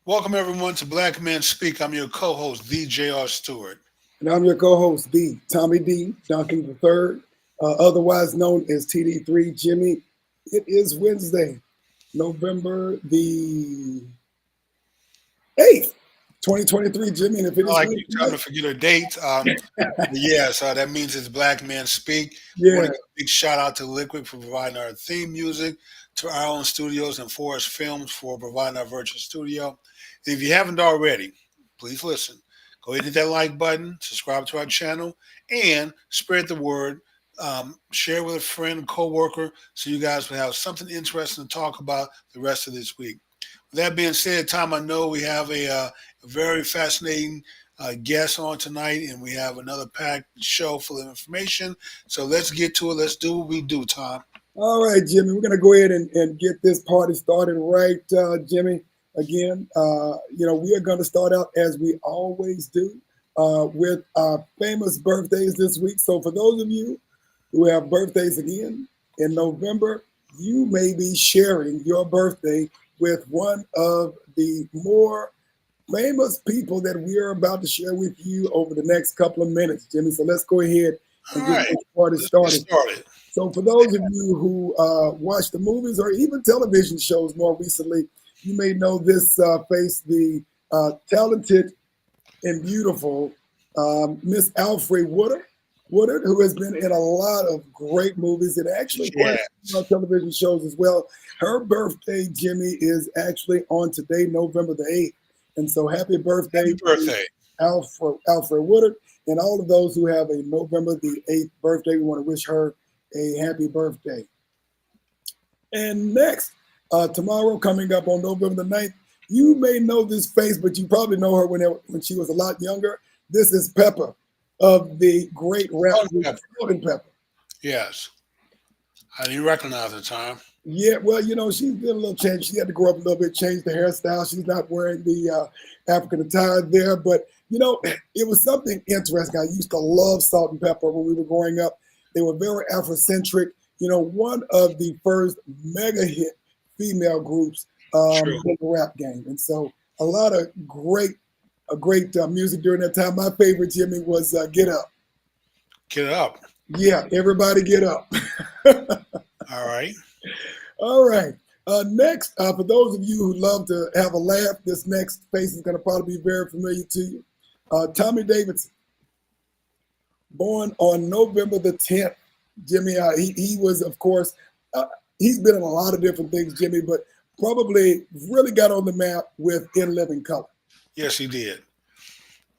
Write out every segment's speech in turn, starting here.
Welcome everyone to Black Men Speak. I'm your co-host, DJ Stewart. And I'm your co-host, D. Tommy D. Duncan III, otherwise known as TD3 Jimmy. It is Wednesday, November the 8th, 2023, Jimmy. And if it is like you trying to forget a date, yes, that means it's Black Men Speak. Yeah. Want to give a big shout out to Liquid for providing our theme music, to our own studios, and Forest Films for providing our virtual studio. If you haven't already, please listen. Go ahead and hit that like button, subscribe to our channel, and spread the word. Share with a friend, co-worker, so you guys will have something interesting to talk about the rest of this week. With that being said, Tom, I know we have a very fascinating guest on tonight, and we have another packed show full of information. So let's get to it. Let's do what we do, Tom. All right, Jimmy, we're going to go ahead and get this party started right, Jimmy. Again, we are going to start out as we always do with our famous birthdays this week. So for those of you who have birthdays again in November, you may be sharing your birthday with one of the more famous people that we are about to share with you over the next couple of minutes, Jimmy. So let's go ahead and get this party started. So for those of you who watch the movies or even television shows more recently, you may know this face, the talented and beautiful Miss Alfre Woodard, who has been in a lot of great movies and actually quite a few television shows as well. Her birthday, Jimmy, is actually on today, November the 8th. And so happy birthday, Alfre Woodard, and all of those who have a November the 8th birthday. We want to wish her a happy birthday. And next, tomorrow, coming up on November the 9th, you may know this face, but you probably know her when she was a lot younger. This is Pepper of the great rap group Pepper. Yes. How do you recognize her, Tom? Yeah, well, she's been a little change. She had to grow up a little bit, change the hairstyle. She's not wearing the African attire there, but, it was something interesting. I used to love Salt and Pepper when we were growing up. They were very Afrocentric. One of the first mega hit female groups in the rap game. And so a lot of great music during that time. My favorite, Jimmy, was Get Up. Get Up. Yeah, everybody get up. All right. All right. Next, for those of you who love to have a laugh, this next face is going to probably be very familiar to you. Tommy Davidson, born on November the 10th. Jimmy, he was, of course, he's been in a lot of different things, Jimmy, but probably really got on the map with In Living Color. Yes, he did.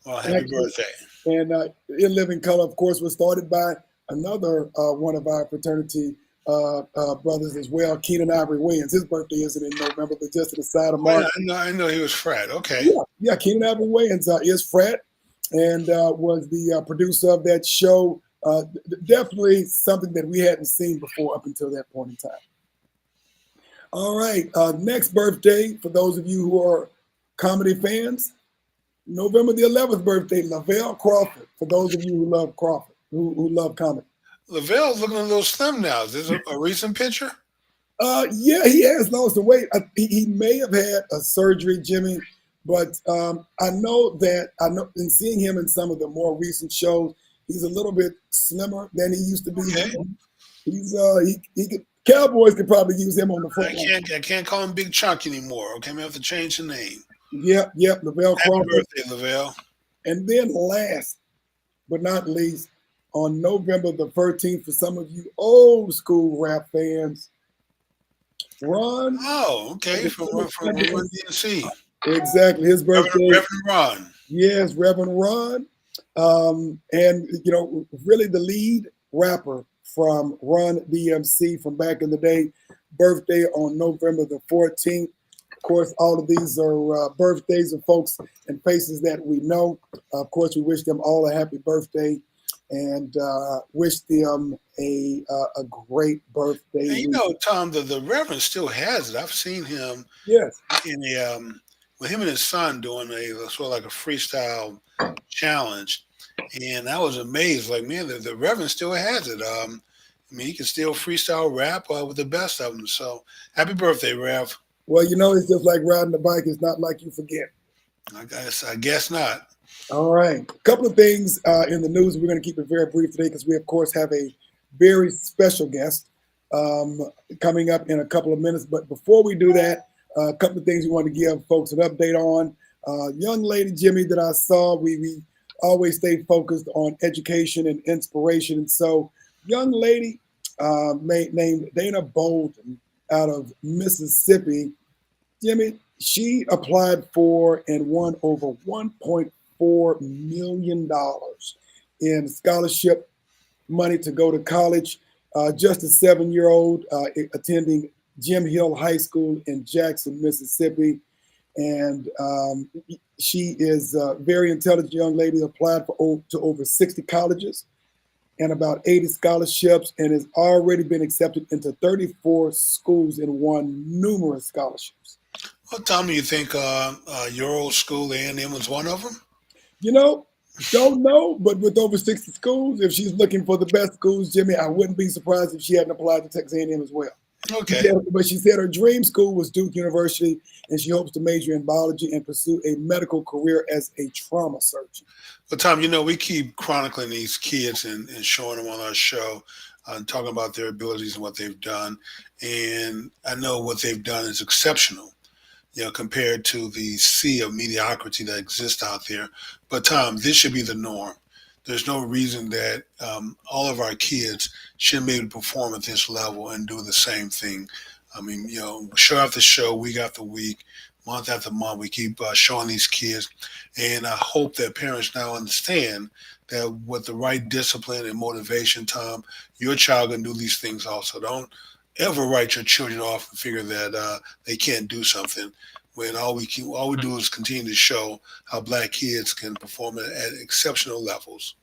Well, happy birthday. And In Living Color, of course, was started by another one of our fraternity brothers as well, Keenan Ivory Wayans. His birthday isn't in November, but just to the side of March. I know he was frat. Okay. Yeah, Keenan Ivory Wayans is frat and was the producer of that show. Definitely something that we hadn't seen before up until that point in time. All right, next birthday, for those of you who are comedy fans, November the 11th birthday, Labelle Crawford, for those of you who love Crawford, who love comedy. Labelle's looking a little slim now. Is this a recent picture? Yeah, he has lost some weight. He may have had a surgery, Jimmy, but I know in seeing him in some of the more recent shows, he's a little bit slimmer than he used to be. Okay. He's Cowboys could probably use him on the front line. I can't call him Big Chunk anymore. Okay, we have to change the name. Yep. Labelle Happy Crawford. birthday, Labelle. And then last but not least, on November the 13th, for some of you old school rap fans, Ron. Oh, okay. From Run DMC. Exactly. His birthday. Reverend Ron. Yes, Reverend Ron. And, really the lead rapper from Run DMC from back in the day, birthday on November the 14th. Of course, all of these are birthdays of folks and faces that we know. Of course, we wish them all a happy birthday and wish them a great birthday. And Tom, the Reverend still has it. I've seen him Yes. in with him and his son doing a sort of like a freestyle challenge. And I was amazed, like, man, the Reverend still has it. He can still freestyle rap with the best of them. So happy birthday, Rev. Well, it's just like riding a bike. It's not like you forget. I guess not. All right. A couple of things in the news. We're going to keep it very brief today because we, of course, have a very special guest coming up in a couple of minutes. But before we do that, a couple of things we want to give folks an update on. Young lady, Jimmy, that I saw, we always stay focused on education and inspiration. And so young lady named Dana Bolden out of Mississippi, Jimmy, she applied for and won over $1.4 million in scholarship money to go to college. Just a 7-year-old attending Jim Hill High School in Jackson, Mississippi. And she is a very intelligent young lady, applied to over 60 colleges and about 80 scholarships, and has already been accepted into 34 schools and won numerous scholarships. Well, Tommy, you think your old school, A&M, was one of them? Don't know, but with over 60 schools, if she's looking for the best schools, Jimmy, I wouldn't be surprised if she hadn't applied to Texas A&M as well. Okay. But she said her dream school was Duke University, and she hopes to major in biology and pursue a medical career as a trauma surgeon. Well, Tom, we keep chronicling these kids and showing them on our show and talking about their abilities and what they've done. And I know what they've done is exceptional, compared to the sea of mediocrity that exists out there. But, Tom, this should be the norm. There's no reason that all of our kids shouldn't be able to perform at this level and do the same thing. Show after show, week after week, month after month, we keep showing these kids. And I hope that parents now understand that with the right discipline and motivation, Tom, your child can do these things also. Don't ever write your children off and figure that they can't do something, when all we do is continue to show how Black kids can perform at exceptional levels.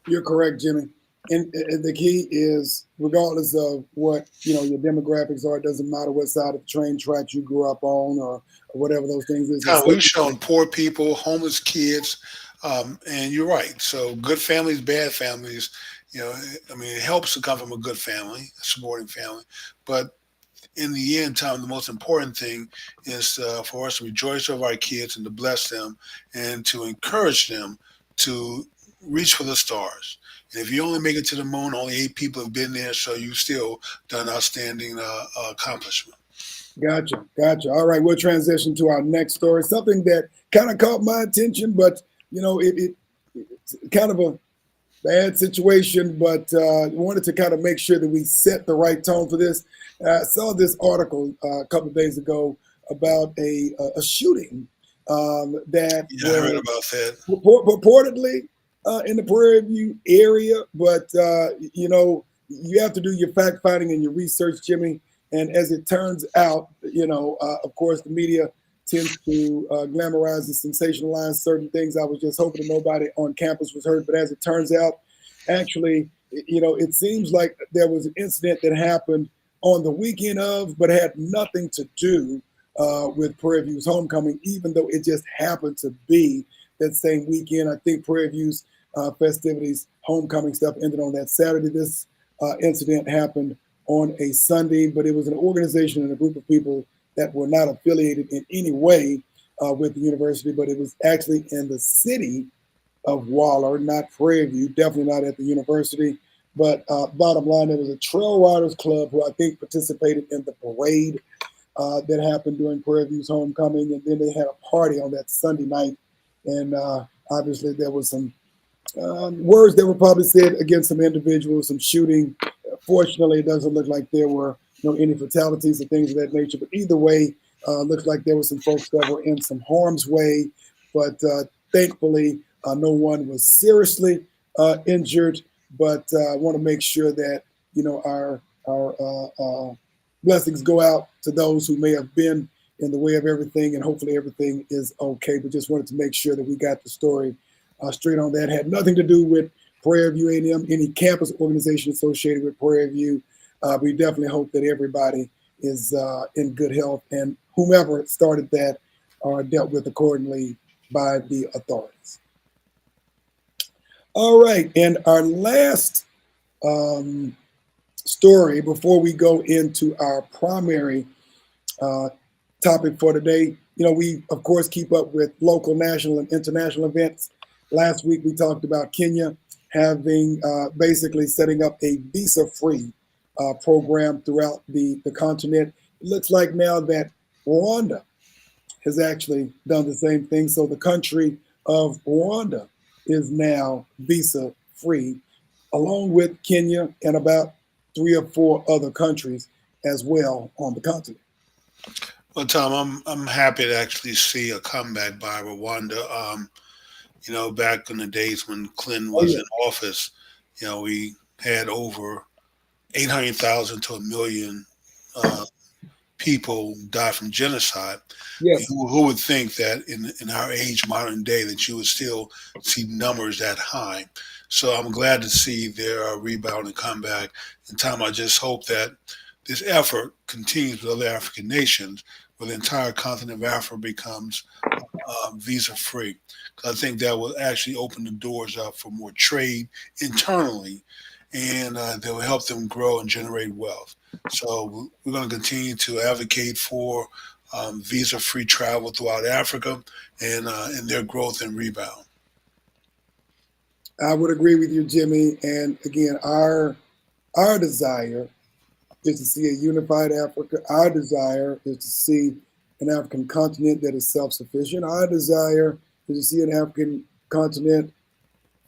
You're correct, Jimmy. And the key is, regardless of what your demographics are, it doesn't matter what side of the train track you grew up on or whatever those things is. We've shown poor people, homeless kids, and you're right. So good families, bad families. It helps to come from a good family, a supporting family, but in the end, Tom, the most important thing is for us to rejoice over our kids and to bless them and to encourage them to reach for the stars. And if you only make it to the moon, only 8 people have been there, so you've still done outstanding accomplishment. Gotcha. All right, we'll transition to our next story. Something that kind of caught my attention, but it's kind of a bad situation, but wanted to kind of make sure that we set the right tone for this. I saw this article a couple of days ago about a shooting that I heard about that. Purportedly in the Prairie View area, but you have to do your fact finding and your research, Jimmy. And as it turns out, of course, the media tends to glamorize and sensationalize certain things. I was just hoping that nobody on campus was hurt, but as it turns out, actually, it seems like there was an incident that happened on the weekend of, but had nothing to do with Prairie View's homecoming, even though it just happened to be that same weekend. I think Prairie View's festivities, homecoming stuff ended on that Saturday. This incident happened on a Sunday, but it was an organization and a group of people that were not affiliated in any way with the university, but it was actually in the city of Waller, not Prairie View, definitely not at the university. But bottom line, there was a Trail Riders Club who I think participated in the parade. that happened during Prairie View's homecoming, and then they had a party on that Sunday night, and obviously there was some words that were probably said against some individuals, some shooting. Fortunately, it doesn't look like there were any fatalities or things of that nature. But either way, looks like there were some folks that were in some harm's way. But thankfully, no one was seriously injured. But I want to make sure that our blessings go out to those who may have been in the way of everything, and hopefully everything is okay. But just wanted to make sure that we got the story straight on that. Had nothing to do with Prairie View A&M, any campus organization associated with Prairie View. We definitely hope that everybody is in good health, and whomever started that are dealt with accordingly by the authorities. All right, and our last story before we go into our primary topic for today. We of course keep up with local, national, and international events. Last week we talked about Kenya having basically setting up a visa-free program throughout the continent. It looks like now that Rwanda has actually done the same thing. So the country of Rwanda is now visa-free, along with Kenya and about 3 or 4 other countries as well on the continent. Well, Tom, I'm happy to actually see a comeback by Rwanda. Back in the days when Clinton was in office, we had over 800,000 to 1 million people die from genocide. Yes. Who would think that in our age, modern day, that you would still see numbers that high? So I'm glad to see their rebound and comeback. And Tom, I just hope that this effort continues with other African nations, where the entire continent of Africa becomes visa-free. I think that will actually open the doors up for more trade internally, and that will help them grow and generate wealth. So we're going to continue to advocate for visa-free travel throughout Africa and their growth and rebound. I would agree with you, Jimmy. And again, our desire is to see a unified Africa. Our desire is to see an African continent that is self-sufficient. Our desire is to see an African continent,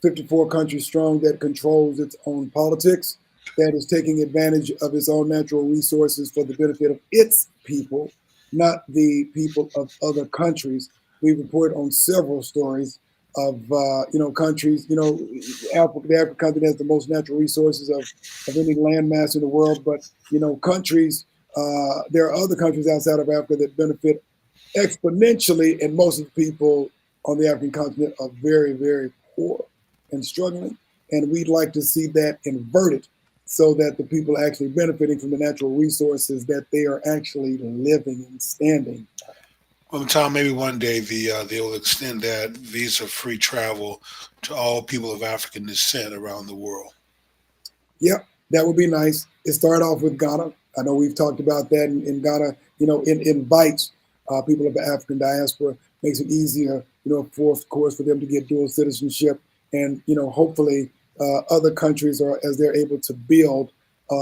54 countries strong, that controls its own politics, that is taking advantage of its own natural resources for the benefit of its people, not the people of other countries. We've reported on several stories of countries. The African continent has the most natural resources of any landmass in the world, but countries. There are other countries outside of Africa that benefit exponentially, and most of the people on the African continent are very, very poor and struggling. And we'd like to see that inverted, so that the people actually benefiting from the natural resources that they are actually living and standing. Well, Tom, maybe one day they will extend that visa-free travel to all people of African descent around the world. Yep, that would be nice. It started off with Ghana. I know we've talked about that in Ghana. It invites people of the African diaspora, makes it easier, of course, for them to get dual citizenship, and hopefully other countries are, as they're able to build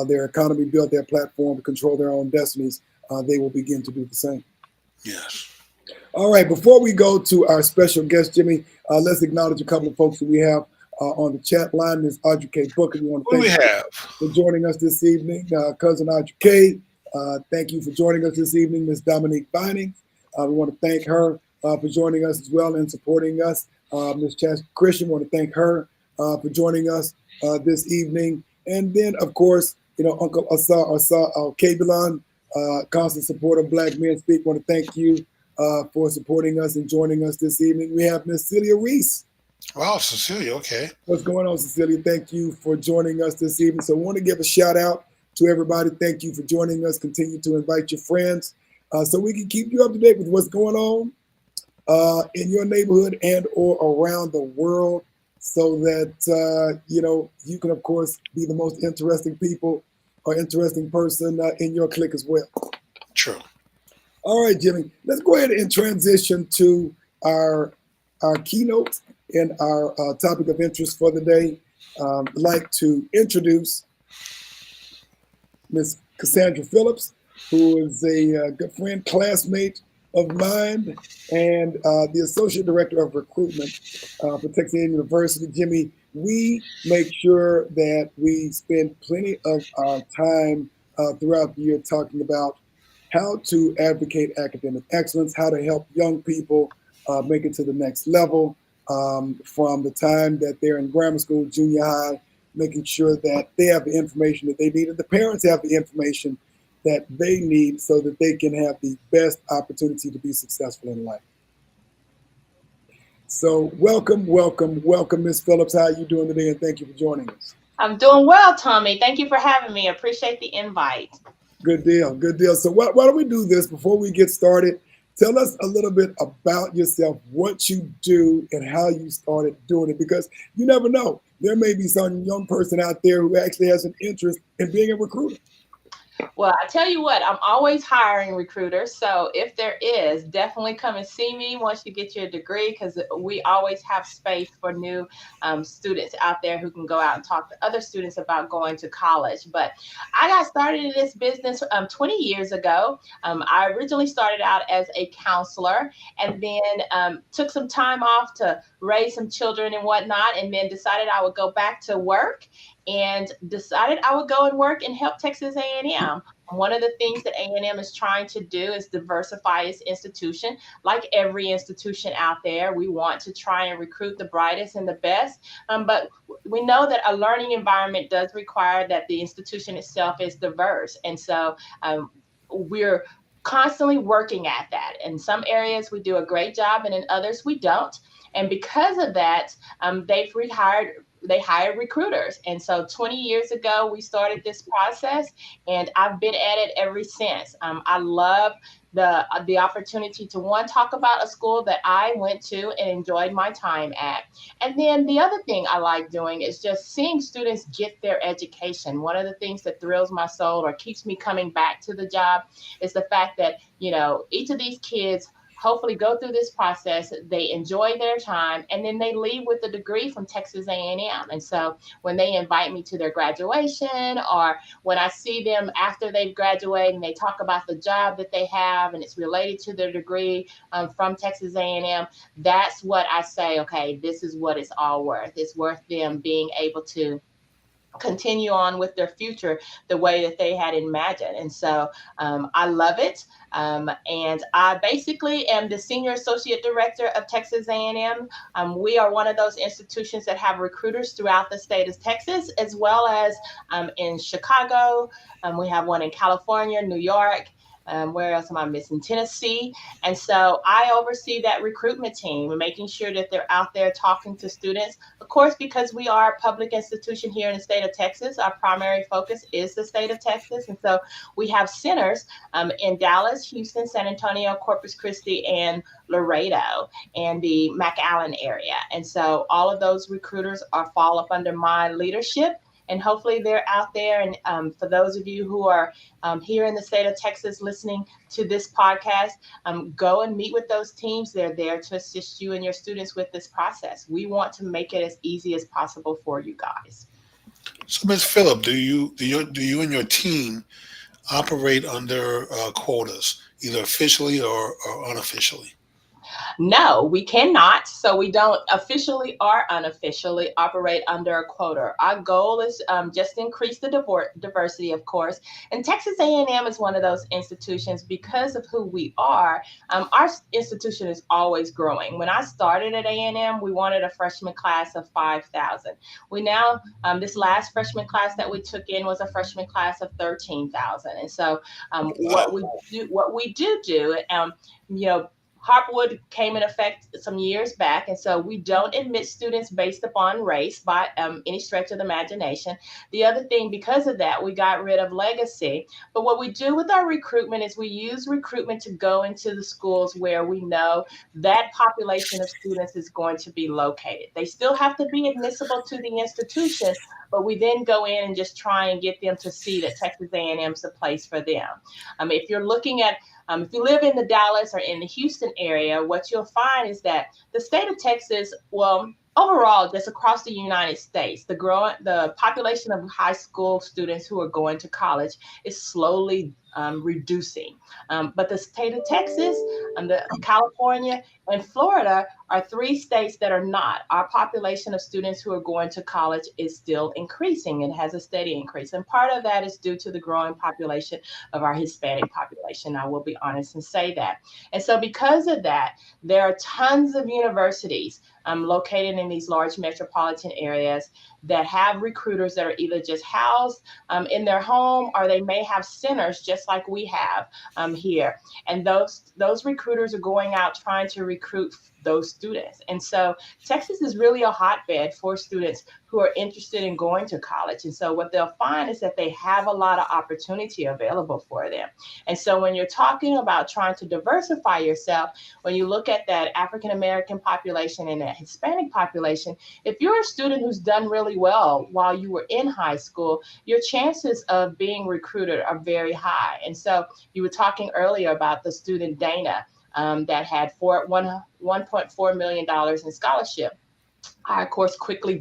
their economy, build their platform to control their own destinies, they will begin to do the same. Yes. All right, before we go to our special guest, Jimmy, let's acknowledge a couple of folks that we have on the chat line. Ms. Audrey K. Booker, we want to thank you for joining us this evening. Cousin Audrey K., thank you for joining us this evening. Ms. Dominique Binding, we want to thank her for joining us as well and supporting us. Ms. Chas Christian, want to thank her for joining us this evening. And then, of course, Uncle Asa Kabulon, constant supporter of Black Men Speak, want to thank you for supporting us and joining us this evening. We have Miss Celia Reese. Wow, Cecilia, okay. What's going on, Cecilia? Thank you for joining us this evening. So I want to give a shout out to everybody. Thank you for joining us. Continue to invite your friends so we can keep you up to date with what's going on in your neighborhood and or around the world, so that, you can, of course, be the most interesting people or interesting person in your clique as well. True. All right, Jimmy, let's go ahead and transition to our keynote and our topic of interest for the day. I'd like to introduce Ms. Cassandra Phillips. who is a good friend, classmate of mine, and the Associate Director of Recruitment for Texas A&M University. Jimmy, we make sure that we spend plenty of our time throughout the year talking about how to advocate academic excellence, how to help young people make it to the next level from the time that they're in grammar school, junior high, making sure that they have the information that they need and the parents have the information that they need so that they can have the best opportunity to be successful in life. So welcome, Ms. Phillips. How are you doing today? And thank you for joining us. I'm doing well, Tommy. Thank you for having me. Appreciate the invite. Good deal, good deal. So why don't we do this before we get started? Tell us a little bit about yourself, what you do, and how you started doing it, because you never know. There may be some young person out there who actually has an interest in being a recruiter. Well, I tell you what, I'm always hiring recruiters. So if there is, definitely come and see me once you get your degree, because we always have space for new students out there who can go out and talk to other students about going to college. But I got started in this business 20 years ago. I originally started out as a counselor and then took some time off to raise some children and whatnot, and then decided I would go back to work and decided I would go and work and help Texas A&M. One of the things that A&M is trying to do is diversify its institution. Like every institution out there, we want to try and recruit the brightest and the best. But we know that a learning environment does require that the institution itself is diverse. And so we're constantly working at that. In some areas, we do a great job, and in others, we don't. And because of that, they hired recruiters. And so 20 years ago, we started this process, and I've been at it ever since. I love the opportunity to, one, talk about a school that I went to and enjoyed my time at. And then the other thing I like doing is just seeing students get their education. One of the things that thrills my soul or keeps me coming back to the job is the fact that, you know, each of these kids hopefully go through this process, they enjoy their time, and then they leave with a degree from Texas A&M. And so when they invite me to their graduation, or when I see them after they've graduated and they talk about the job that they have and it's related to their degree from Texas A&M, that's what I say, okay, this is what it's all worth. It's worth them being able to continue on with their future the way that they had imagined. And so I love it. And I basically am the Senior Associate Director of Texas A&M. We are one of those institutions that have recruiters throughout the state of Texas, as well as in Chicago. We have one in California, New York. Where else am I missing? Tennessee. And so I oversee that recruitment team and making sure that they're out there talking to students. Of course, because we are a public institution here in the state of Texas, our primary focus is the state of Texas. And so we have centers in Dallas, Houston, San Antonio, Corpus Christi, and Laredo, and the McAllen area. And so all of those recruiters fall up under my leadership. And hopefully they're out there. And for those of you who are here in the state of Texas listening to this podcast, go and meet with those teams. They're there to assist you and your students with this process. We want to make it as easy as possible for you guys. So, Ms. Phillip, do you and your team operate under quotas, either officially or unofficially? No, we cannot. So we don't officially or unofficially operate under a quota. Our goal is just to increase the diversity, of course. And Texas A&M is one of those institutions because of who we are. Our institution is always growing. When I started at A&M, we wanted a freshman class of 5,000. We now, this last freshman class that we took in was a freshman class of 13,000. And so what we do, you know, Harpwood came in effect some years back, and so we don't admit students based upon race by any stretch of the imagination. The other thing, because of that, we got rid of legacy. But what we do with our recruitment is we use recruitment to go into the schools where we know that population of students is going to be located. They still have to be admissible to the institution, but we then go in and just try and get them to see that Texas A&M is a place for them. If you're looking at if you live in the Dallas or in the Houston area, what you'll find is that the state of Texas, well, overall, just across the United States, the population of high school students who are going to college is slowly reducing. But the state of Texas, the California, and Florida are 3 states that are not. Our population of students who are going to college is still increasing. It has a steady increase. And part of that is due to the growing population of our Hispanic population. I will be honest and say that. And so because of that, there are tons of universities located in these large metropolitan areas that have recruiters that are either just housed in their home, or they may have centers just like we have here. And those recruiters are going out trying to recruit those students. And so Texas is really a hotbed for students who are interested in going to college. And so what they'll find is that they have a lot of opportunity available for them. And so when you're talking about trying to diversify yourself, when you look at that African American population and that Hispanic population, if you're a student who's done really well while you were in high school, your chances of being recruited are very high. And so you were talking earlier about the student Dana that had $1.4 million in scholarship. I, of course, quickly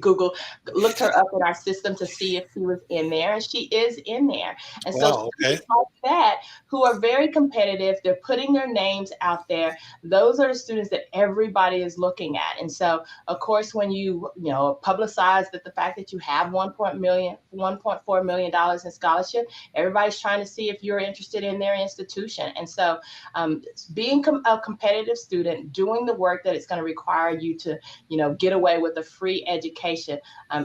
looked her up in our system to see if she was in there, and she is in there. And so students like that, who are very competitive, they're putting their names out there. Those are the students that everybody is looking at. And so, of course, when you publicize that the fact that you have $1.4 million in scholarship, everybody's trying to see if you're interested in their institution. And so being a competitive student, doing the work that it's going to require you to, get away with a free education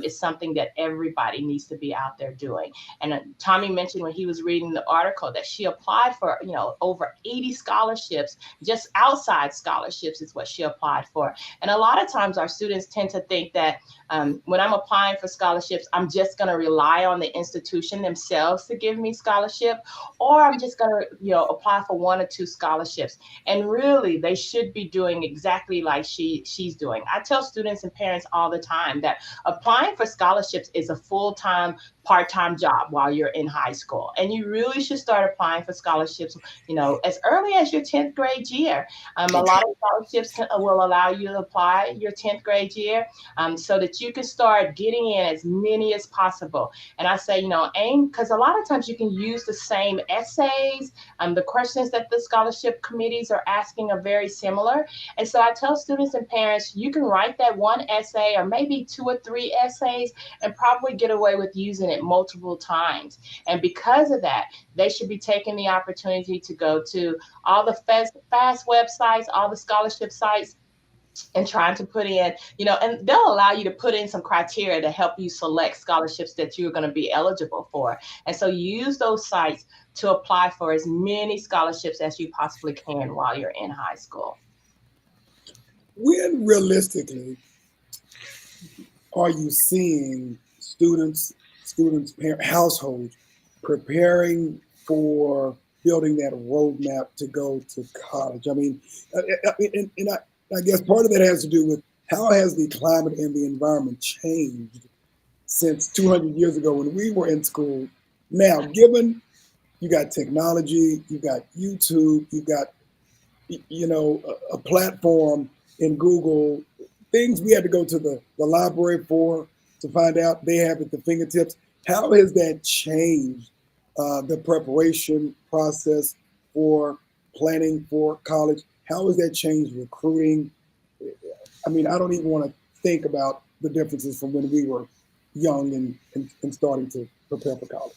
is something that everybody needs to be out there doing. And Tommy mentioned when he was reading the article that she applied for, over 80 scholarships, just outside scholarships is what she applied for. And a lot of times our students tend to think that when I'm applying for scholarships, I'm just going to rely on the institution themselves to give me scholarship, or I'm just going to, apply for 1 or 2 scholarships. And really, they should be doing exactly like she's doing. I tell students and parents all the time that applying for scholarships is a full-time, part-time job while you're in high school. And you really should start applying for scholarships, as early as your 10th grade year. A lot of scholarships will allow you to apply your 10th grade year so that you can start getting in as many as possible. And I say, aim, because a lot of times you can use the same essays. The questions that the scholarship committees are asking are very similar. And so I tell students and parents, you can write that 1 essay or maybe 2 or 3 essays and probably get away with using it multiple times. And because of that, they should be taking the opportunity to go to all the fast websites, all the scholarship sites, and trying to put in, and they'll allow you to put in some criteria to help you select scholarships that you're going to be eligible for. And so use those sites to apply for as many scholarships as you possibly can while you're in high school. When realistically are you seeing students, households preparing for building that roadmap to go to college? I mean, I guess part of that has to do with how has the climate and the environment changed since 200 years ago when we were in school. Now, given you got technology, you got YouTube, you got, a platform in Google, things we had to go to the library for to find out, they have at the fingertips. How has that changed the preparation process for planning for college? How has that changed recruiting? I mean, I don't even want to think about the differences from when we were young and starting to prepare for college.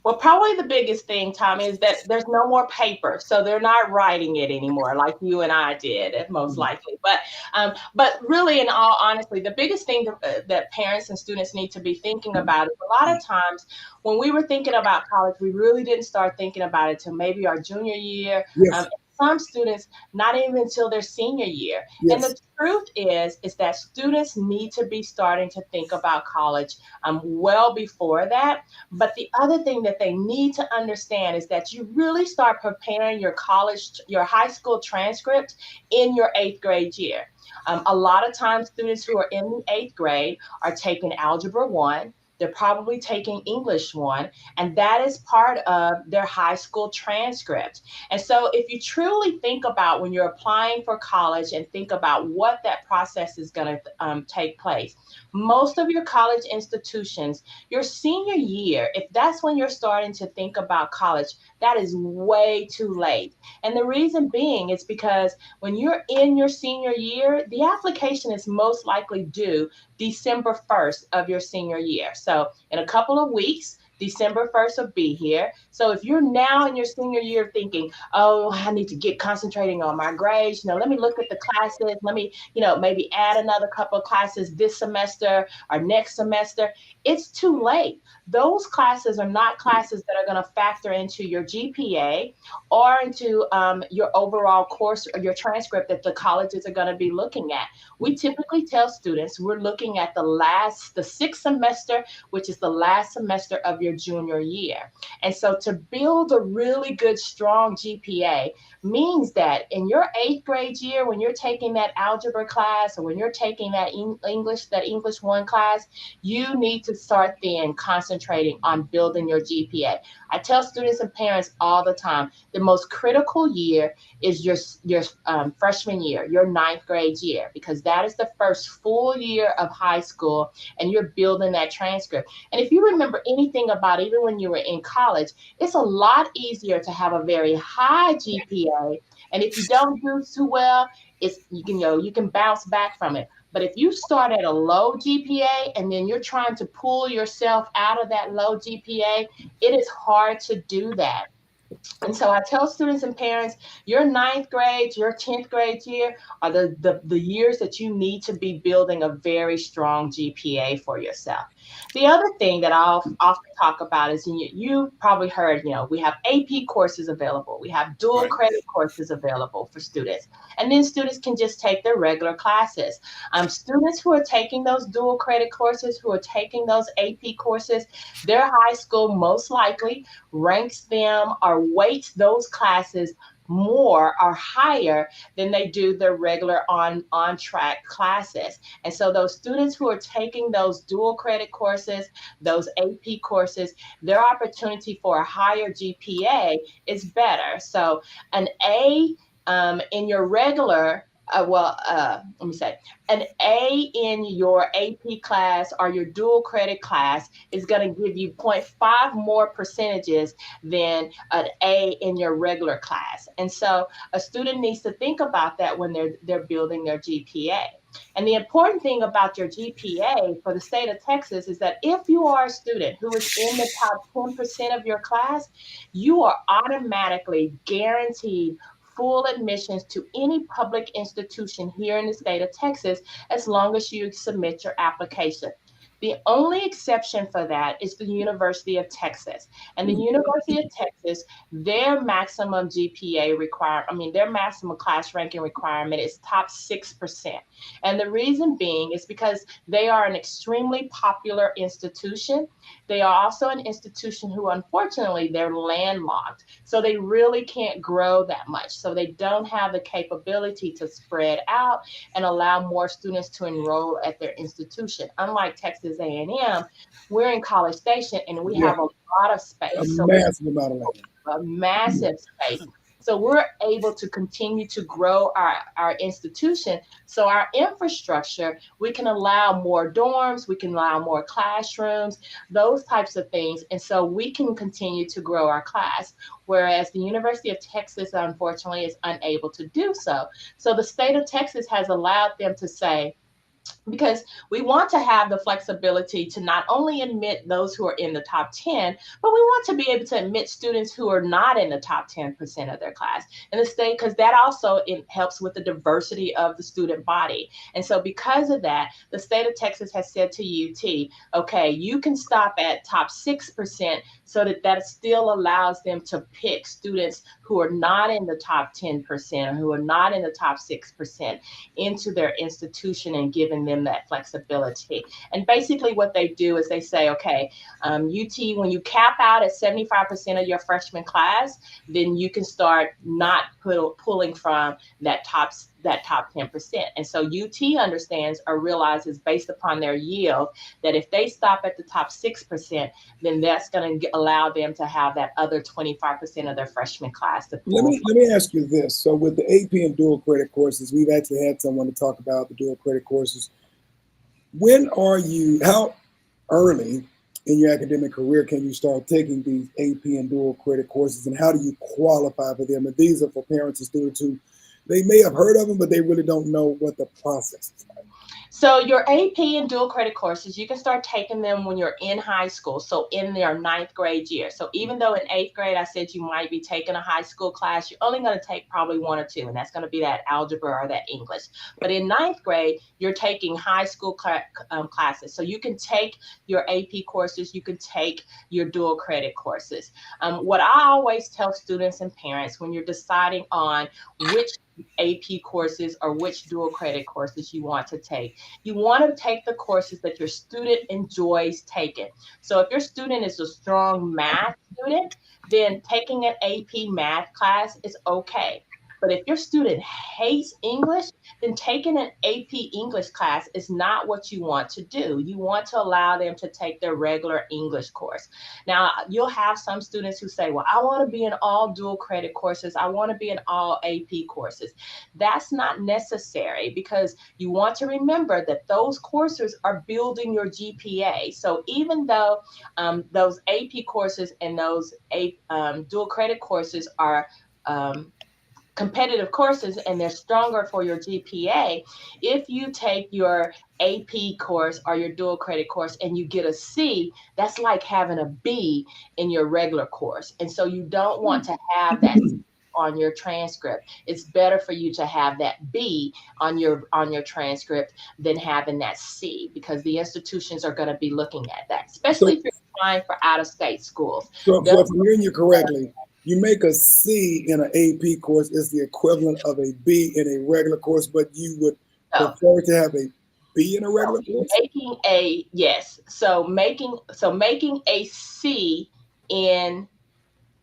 Well, probably the biggest thing, Tommy, is that there's no more paper, so they're not writing it anymore like you and I did, most likely. But really, in all honesty, the biggest thing that parents and students need to be thinking about is a lot of times when we were thinking about college, we really didn't start thinking about it till maybe our junior year. Yes. Some students, not even until their senior year. Yes. And the truth is that students need to be starting to think about college well before that. But the other thing that they need to understand is that you really start preparing your high school transcript in your 8th grade year. A lot of times students who are in the 8th grade are taking Algebra 1, They're probably taking English 1, and that is part of their high school transcript. And so if you truly think about when you're applying for college and think about what that process is going to take place, most of your college institutions, your senior year, if that's when you're starting to think about college, that is way too late. And the reason being is because when you're in your senior year, the application is most likely due December 1st of your senior year. So in a couple of weeks, December 1st will be here. So if you're now in your senior year thinking, oh, I need to get concentrating on my grades, let me look at the classes, let me, maybe add another couple of classes this semester or next semester, it's too late. Those classes are not classes that are going to factor into your GPA or into your overall course or your transcript that the colleges are going to be looking at. We typically tell students we're looking at the sixth semester, which is the last semester of your junior year. And so to build a really good, strong GPA means that in your 8th grade year, when you're taking that algebra class or when you're taking that English 1 class, you need to start then concentrating on building your GPA. I tell students and parents all the time, the most critical year is your freshman year, your 9th grade year, because that is the first full year of high school and you're building that transcript. And if you remember anything about even when you were in college, it's a lot easier to have a very high GPA. And if you don't do too well, you can bounce back from it. But if you start at a low GPA and then you're trying to pull yourself out of that low GPA, it is hard to do that. And so I tell students and parents, your 9th grade, your 10th grade year are the years that you need to be building a very strong GPA for yourself. The other thing that I'll often talk about is you probably heard, we have AP courses available. We have dual credit courses available for students. And then students can just take their regular classes. Students who are taking those dual credit courses, who are taking those AP courses, their high school most likely ranks them or weights those classes more or higher than they do their regular on-track classes. And so those students who are taking those dual credit courses, those AP courses, their opportunity for a higher GPA is better. So an A in your regular let me say, an A in your AP class or your dual credit class is going to give you 0.5 more percentages than an A in your regular class. And so a student needs to think about that when they're building their GPA. And the important thing about your GPA for the state of Texas is that if you are a student who is in the top 10% of your class, you are automatically guaranteed full admissions to any public institution here in the state of Texas, as long as you submit your application. The only exception for that is the University of Texas. And the University of Texas, their maximum GPA their maximum class ranking requirement is top 6%. And the reason being is because they are an extremely popular institution. They are also an institution who, unfortunately, they're landlocked. So they really can't grow that much. So they don't have the capability to spread out and allow more students to enroll at their institution. Unlike Texas A&M, we're in College Station and we have a lot of space. Massive amount of land. A massive space. So we're able to continue to grow our institution. So our infrastructure, we can allow more dorms, we can allow more classrooms, those types of things. And so we can continue to grow our class, whereas the University of Texas, unfortunately, is unable to do so. So the state of Texas has allowed them to say, because we want to have the flexibility to not only admit those who are in the top 10, but we want to be able to admit students who are not in the top 10% of their class in the state, because that also helps with the diversity of the student body. And so because of that, the state of Texas has said to UT, okay, you can stop at top 6% so that still allows them to pick students who are not in the top 10% or who are not in the top 6% into their institution and giving them that flexibility. And basically what they do is they say, okay, UT, when you cap out at 75% of your freshman class, then you can start not pulling from that top that top 10%. And so UT understands or realizes based upon their yield that if they stop at the top 6%, then that's going to allow them to have that other 25% of their freshman class to pull. Let me ask you this. So with the AP and dual credit courses, we've actually had someone to talk about the dual credit courses. How early in your academic career can you start taking these AP and dual credit courses, and how do you qualify for them? And these are for parents and students who they may have heard of them, but they really don't know what the process is like. So your AP and dual credit courses, you can start taking them when you're in high school. So in their 9th grade year. So even though in 8th grade, I said you might be taking a high school class, you're only going to take probably 1 or 2, and that's going to be that algebra or that English. But in 9th grade, you're taking high school classes. So you can take your AP courses, you can take your dual credit courses. What I always tell students and parents when you're deciding on which AP courses or which dual credit courses you want to take. You want to take the courses that your student enjoys taking. So if your student is a strong math student, then taking an AP math class is okay. But if your student hates English, then taking an AP English class is not what you want to do. You want to allow them to take their regular English course. Now, you'll have some students who say, well, I want to be in all dual credit courses. I want to be in all AP courses. That's not necessary, because you want to remember that those courses are building your GPA. So even though those AP courses and those dual credit courses are competitive courses and they're stronger for your GPA, if you take your AP course or your dual credit course and you get a C, that's like having a B in your regular course. And so you don't want to have that on your transcript. It's better for you to have that B on your transcript than having that C, because the institutions are going to be looking at that, especially if you're applying for out-of-state schools. So if I'm hearing you correctly, you make a C in an AP course is the equivalent of a B in a regular course, but you would prefer to have a B in a regular course? Making a C in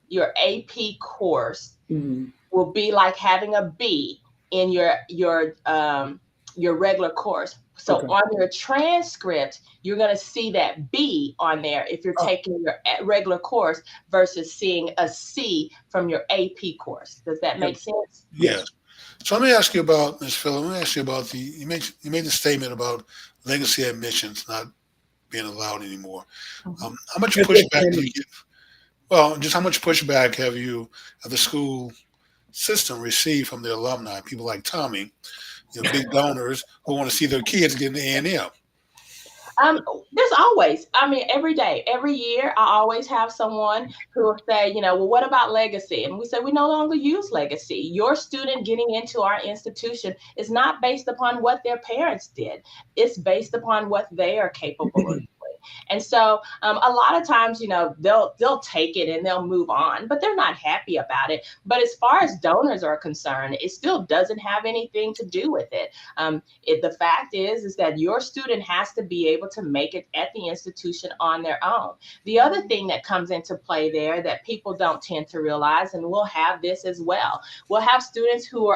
your AP course will be like having a B in your regular course. So on your transcript, you're going to see that B on there if you're taking your regular course versus seeing a C from your AP course. Does that make sense? Yes. So let me ask you about, Ms. Phil, let me ask you about you made the statement about legacy admissions not being allowed anymore. How much pushback do you give? Well, just how much pushback have the school system received from the alumni, people like Tommy, big donors who want to see their kids get an A&M? There's always, every day, every year, I always have someone who will say, well, what about legacy? And we say, we no longer use legacy. Your student getting into our institution is not based upon what their parents did. It's based upon what they are capable of. And so a lot of times, they'll take it and they'll move on, but they're not happy about it. But as far as donors are concerned, it still doesn't have anything to do with it. The fact is that your student has to be able to make it at the institution on their own. The other thing that comes into play there that people don't tend to realize, and we'll have this as well, we'll have students who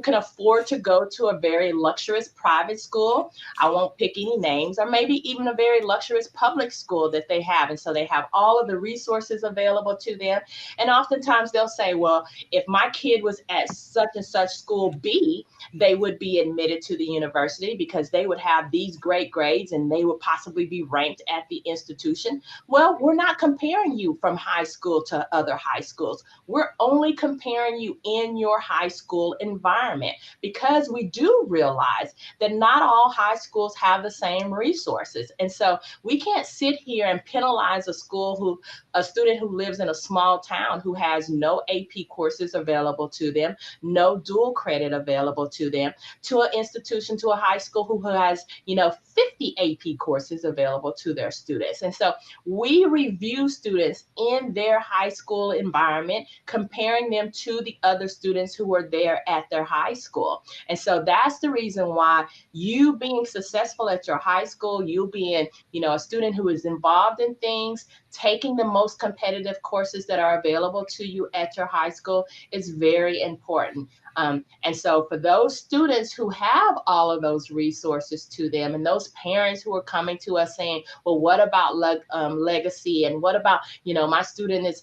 can afford to go to a very luxurious private school. I won't pick any names, or maybe even a very luxurious public school that they have. And so they have all of the resources available to them. And oftentimes they'll say, well, if my kid was at such and such school B, they would be admitted to the university because they would have these great grades and they would possibly be ranked at the institution. Well, we're not comparing you from high school to other high schools. We're only comparing you in your high school environment, because we do realize that not all high schools have the same resources. And so we can't sit here and penalize a student who lives in a small town who has no AP courses available to them, no dual credit available to them, to an institution, to a high school who has, 50 AP courses available to their students. And so we review students in their high school environment, comparing them to the other students who are there at their high school. And so that's the reason why you being successful at your high school, you being and, a student who is involved in things, taking the most competitive courses that are available to you at your high school is very important. And so for those students who have all of those resources to them, and those parents who are coming to us saying, well, what about legacy? And what about, my student is,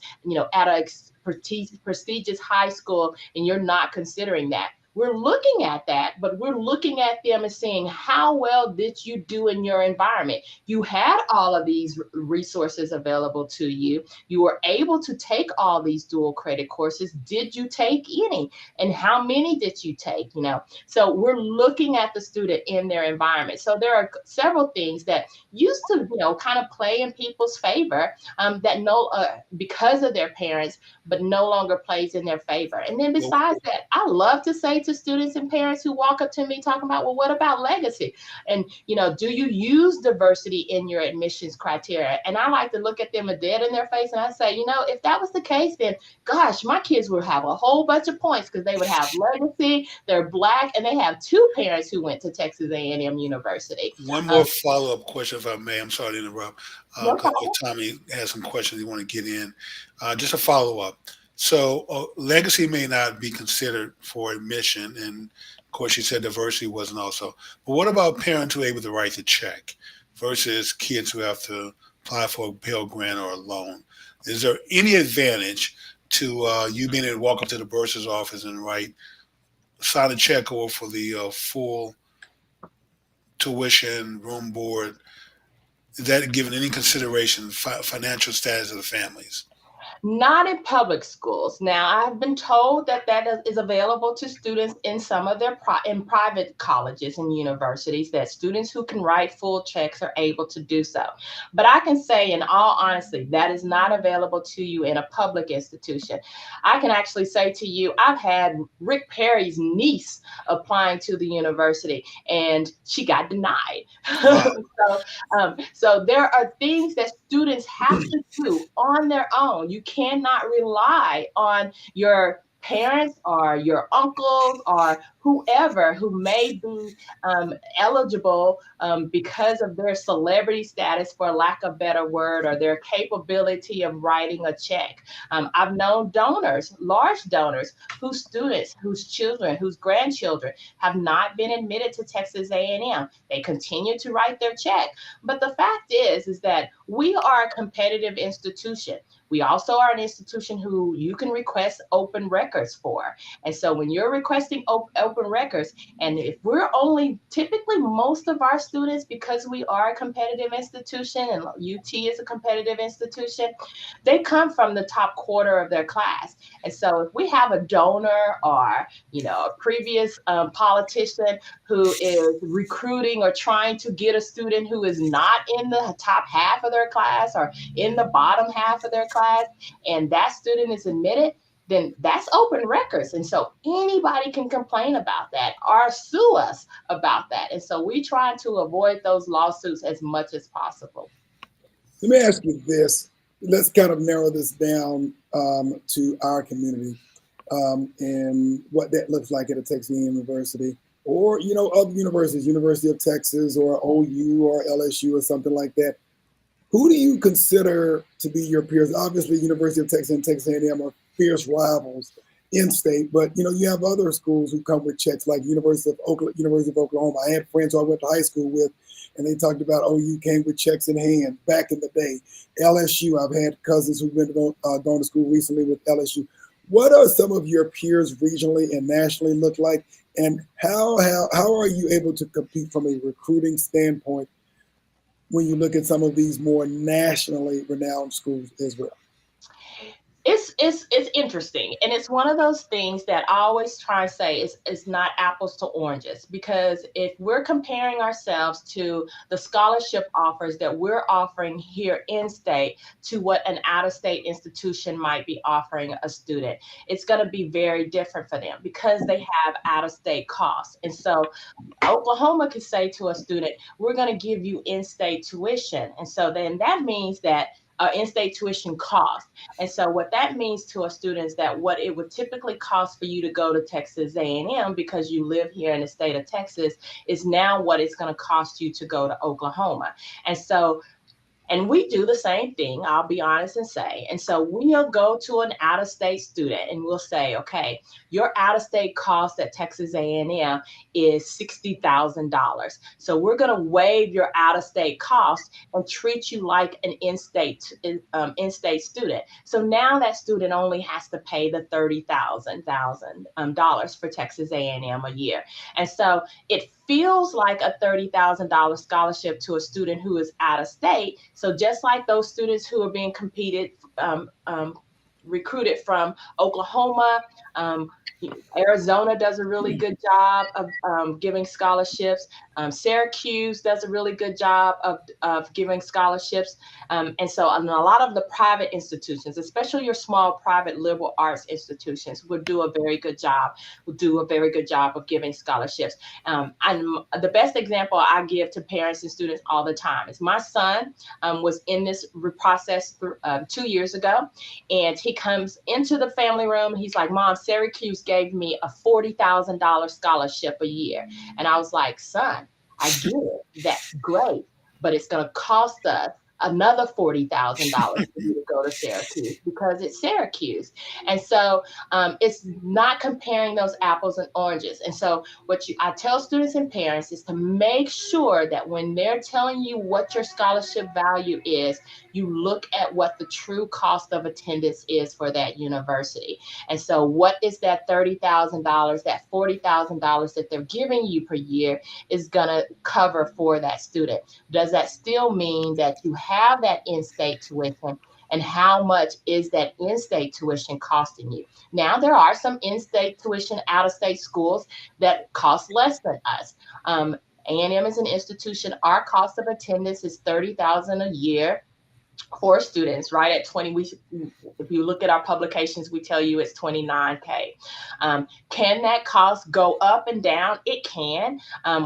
at a prestigious high school, and you're not considering that. We're looking at that, but we're looking at them and saying, how well did you do in your environment? You had all of these resources available to you. You were able to take all these dual credit courses. Did you take any? And how many did you take? So we're looking at the student in their environment. So there are several things that used to, kind of play in people's favor that because of their parents, but no longer plays in their favor. And then besides that, I love to say to students and parents who walk up to me talking about, well, what about legacy? And, do you use diversity in your admissions criteria? And I like to look at them dead in their face and I say, if that was the case, then gosh, my kids would have a whole bunch of points because they would have legacy, they're Black, and they have 2 parents who went to Texas A&M University. One more follow-up question, if I may. I'm sorry to interrupt. No Tommy has some questions he want to get in. Just a follow-up. So legacy may not be considered for admission, and of course, you said diversity wasn't also. But what about parents who are able to write the check versus kids who have to apply for a Pell Grant or a loan? Is there any advantage to you being able to walk up to the bursar's office and sign a check over for the full tuition, room, board? Is that given any consideration, financial status of the families? Not in public schools. Now, I've been told that is available to students in some of their in private colleges and universities, that students who can write full checks are able to do so. But I can say, in all honesty, that is not available to you in a public institution. I can actually say to you, I've had Rick Perry's niece applying to the university, and she got denied. Wow. So there are things that students have to do on their own. You cannot rely on your parents or your uncles or whoever who may be eligible because of their celebrity status, for lack of a better word, or their capability of writing a check. I've known donors, large donors, whose students, whose children, whose grandchildren have not been admitted to Texas A&M. They continue to write their check. But the fact is that we are a competitive institution. We also are an institution who you can request open records for. And so when you're requesting open records, and if we're only, typically most of our students, because we are a competitive institution and UT is a competitive institution, they come from the top quarter of their class. And so if we have a donor or, a previous politician who is recruiting or trying to get a student who is not in the top half of their class or in the bottom half of their class, and that student is admitted, then that's open records. And so anybody can complain about that or sue us about that. And so we try to avoid those lawsuits as much as possible. Let me ask you this. Let's kind of narrow this down to our community and what that looks like at a Texas University, or, other universities, University of Texas or OU or LSU or something like that. Who do you consider to be your peers? Obviously, University of Texas and Texas A&M are fierce rivals in state, but you have other schools who come with checks, like University of Oklahoma. I had friends who I went to high school with, and they talked about OU came with checks in hand back in the day. LSU, I've had cousins who've been going to school recently with LSU. What are some of your peers regionally and nationally look like, and how are you able to compete from a recruiting standpoint when you look at some of these more nationally renowned schools as well? It's interesting. And it's one of those things that I always try to say is not apples to oranges, because if we're comparing ourselves to the scholarship offers that we're offering here in state to what an out-of-state institution might be offering a student, it's going to be very different for them because they have out-of-state costs. And so Oklahoma could say to a student, we're going to give you in-state tuition. And so then that means that in-state tuition cost. And so what that means to a student is that what it would typically cost for you to go to Texas A&M because you live here in the state of Texas is now what it's going to cost you to go to Oklahoma. And so and we do the same thing, I'll be honest and say. And so we'll go to an out-of-state student and we'll say, okay, your out-of-state cost at Texas A&M is $60,000. So we're going to waive your out-of-state cost and treat you like an in-state student. So now that student only has to pay the $30,000 for Texas A&M a year. And so it feels like a $30,000 scholarship to a student who is out of state. So just like those students who are being recruited from Oklahoma, Arizona does a really good job of giving scholarships. Syracuse does a really good job of giving scholarships. And so a lot of the private institutions, especially your small private liberal arts institutions, will do a very good job of giving scholarships. And the best example I give to parents and students all the time is my son was in this process 2 years ago, and he comes into the family room. He's like, Mom, Syracuse gave me a $40,000 scholarship a year. And I was like, son, I get it. That's great. But it's going to cost us another $40,000 for you to go to Syracuse because it's Syracuse. And so it's not comparing those apples and oranges. And so I tell students and parents is to make sure that when they're telling you what your scholarship value is, you look at what the true cost of attendance is for that university. And so what is that $30,000, that $40,000 that they're giving you per year is going to cover for that student? Does that still mean that you have that in-state tuition, and how much is that in-state tuition costing you? Now, there are some in-state tuition, out-of-state schools that cost less than us. A&M is an institution. Our cost of attendance is $30,000 a year for students, right at 20. If you look at our publications, we tell you it's $29K. Can that cost go up and down? It can.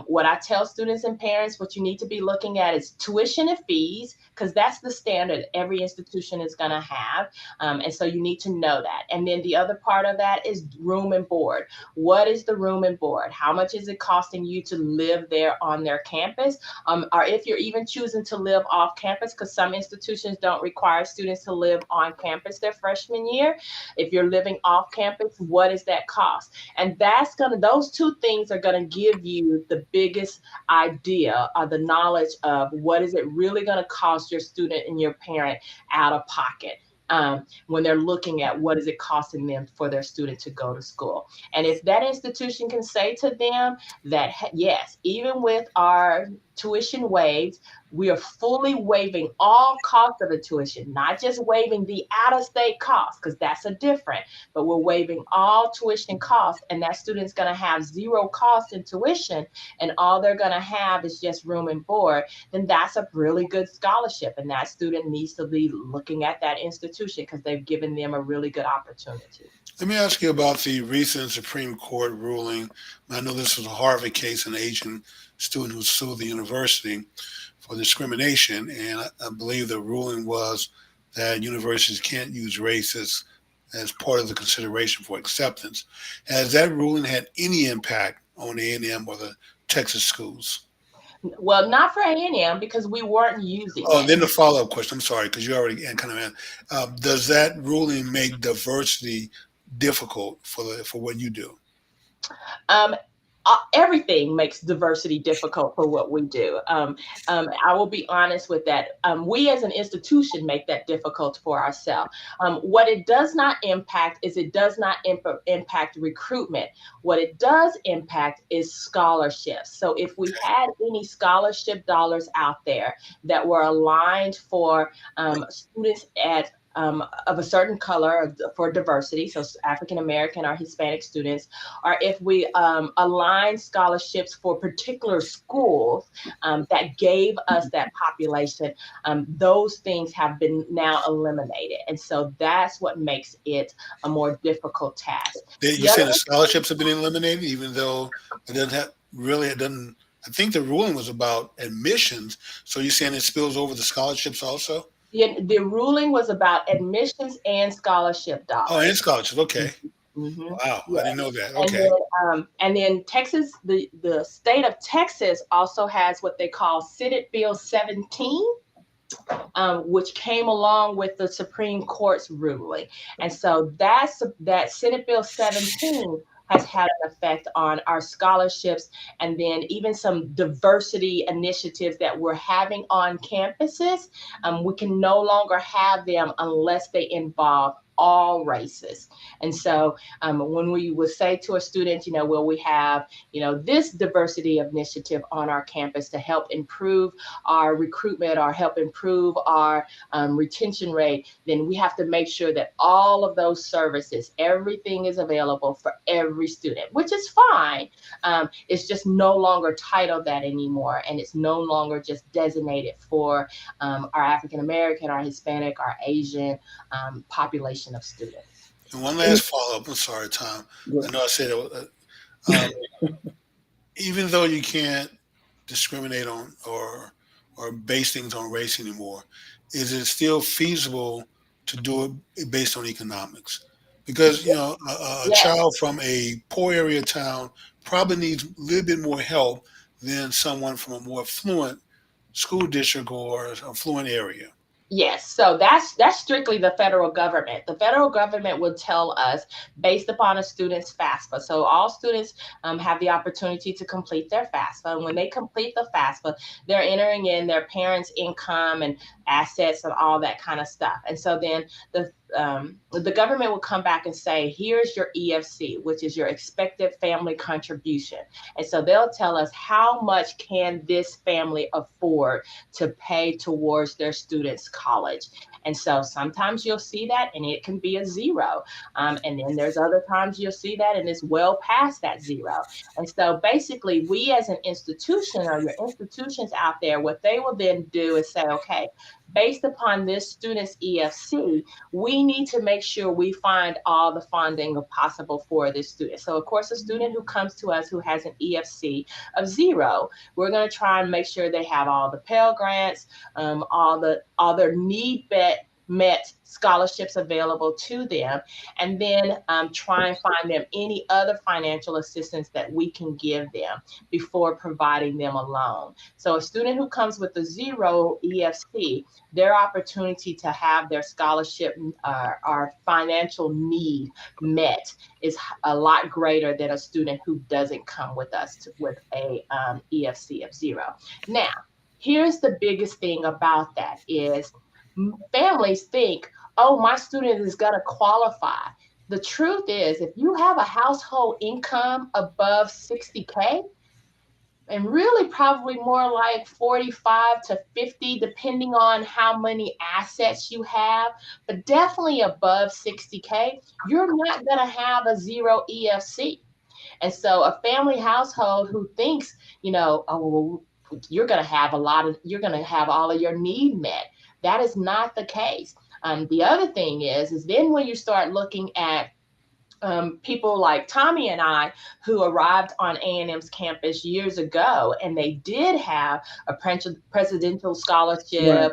What I tell students and parents, what you need to be looking at is tuition and fees, because that's the standard every institution is going to have. And so you need to know that. And then the other part of that is room and board. What is the room and board? How much is it costing you to live there on their campus? Or if you're even choosing to live off campus, because some institutions don't require students to live on campus their freshman year. If you're living off campus, what is that cost? And those two things are going to give you the biggest idea or the knowledge of what is it really going to cost your student and your parent out of pocket. When they're looking at what is it costing them for their student to go to school. And if that institution can say to them that, yes, even with our tuition waived, we are fully waiving all costs of the tuition, not just waiving the out-of-state cost, because that's a different, but we're waiving all tuition costs, and that student's going to have zero cost in tuition, and all they're going to have is just room and board, then that's a really good scholarship, and that student needs to be looking at that institution because they've given them a really good opportunity. Let me ask you about the recent Supreme Court ruling. I know this was a Harvard case, an Asian student who sued the university for discrimination, and I believe the ruling was that universities can't use race as part of the consideration for acceptance. Has that ruling had any impact on A&M or the Texas schools? Well, not for A&M because we weren't using it. Then the follow-up question, I'm sorry, because you already kind of asked, does that ruling make diversity difficult for what you do? Everything makes diversity difficult for what we do. I will be honest with that. We as an institution make that difficult for ourselves. What it does not impact is it does not impact recruitment. What it does impact is scholarships. So if we had any scholarship dollars out there that were aligned for students of a certain color for diversity, so African American or Hispanic students, or if we align scholarships for particular schools that gave us that population, those things have been now eliminated. And so that's what makes it a more difficult task. You say the scholarships have been eliminated, even though it doesn't, I think the ruling was about admissions. So you're saying it spills over the scholarships also? The ruling was about admissions and scholarship Oh, and dollars. scholarships. Okay. Mm-hmm. Wow, I Yeah. didn't know that. And Okay. then Texas, the state of Texas also has what they call Senate Bill 17, which came along with the Supreme Court's ruling. And so that Senate Bill 17 has had an effect on our scholarships, and then even some diversity initiatives that we're having on campuses. We can no longer have them unless they involve all races. And so when we would say to a student, will we have, this diversity initiative on our campus to help improve our recruitment or help improve our retention rate, then we have to make sure that all of those services, everything is available for every student, which is fine. It's just no longer titled that anymore. And it's no longer just designated for our African American, our Hispanic, our Asian population of students. And one last follow up. I'm sorry, Tom. I know I said it. Even though you can't discriminate on or base things on race anymore, is it still feasible to do it based on economics? Because a Yes. child from a poor area town probably needs a little bit more help than someone from a more affluent school district or affluent area. Yes, so that's strictly the federal government. The federal government will tell us based upon a student's FAFSA. So all students have the opportunity to complete their FAFSA. And when they complete the FAFSA, they're entering in their parents' income and assets and all that kind of stuff. And so then the government will come back and say, here's your EFC, which is your expected family contribution. And so they'll tell us how much can this family afford to pay towards their students' college. And so sometimes you'll see that and it can be a zero. And then there's other times you'll see that and it's well past that zero. And so basically we as an institution or your institutions out there, what they will then do is say, okay, based upon this student's EFC, we need to make sure we find all the funding possible for this student. So of course, a student who comes to us who has an EFC of zero, we're going to try and make sure they have all the Pell Grants, all their met scholarships available to them, and then try and find them any other financial assistance that we can give them before providing them a loan. So a student who comes with a zero EFC, their opportunity to have their scholarship or financial need met is a lot greater than a student who doesn't come with us with a EFC of zero. Now, here's the biggest thing about that is families think, oh, my student is going to qualify. The truth is, if you have a household income above 60K, and really probably more like 45 to 50, depending on how many assets you have, but definitely above 60K, you're not going to have a zero EFC. And so a family household who thinks, oh, well, you're going to have all of your need met. That is not the case. The other thing is then when you start looking at people like Tommy and I who arrived on A&M's campus years ago, and they did have a presidential scholarship, or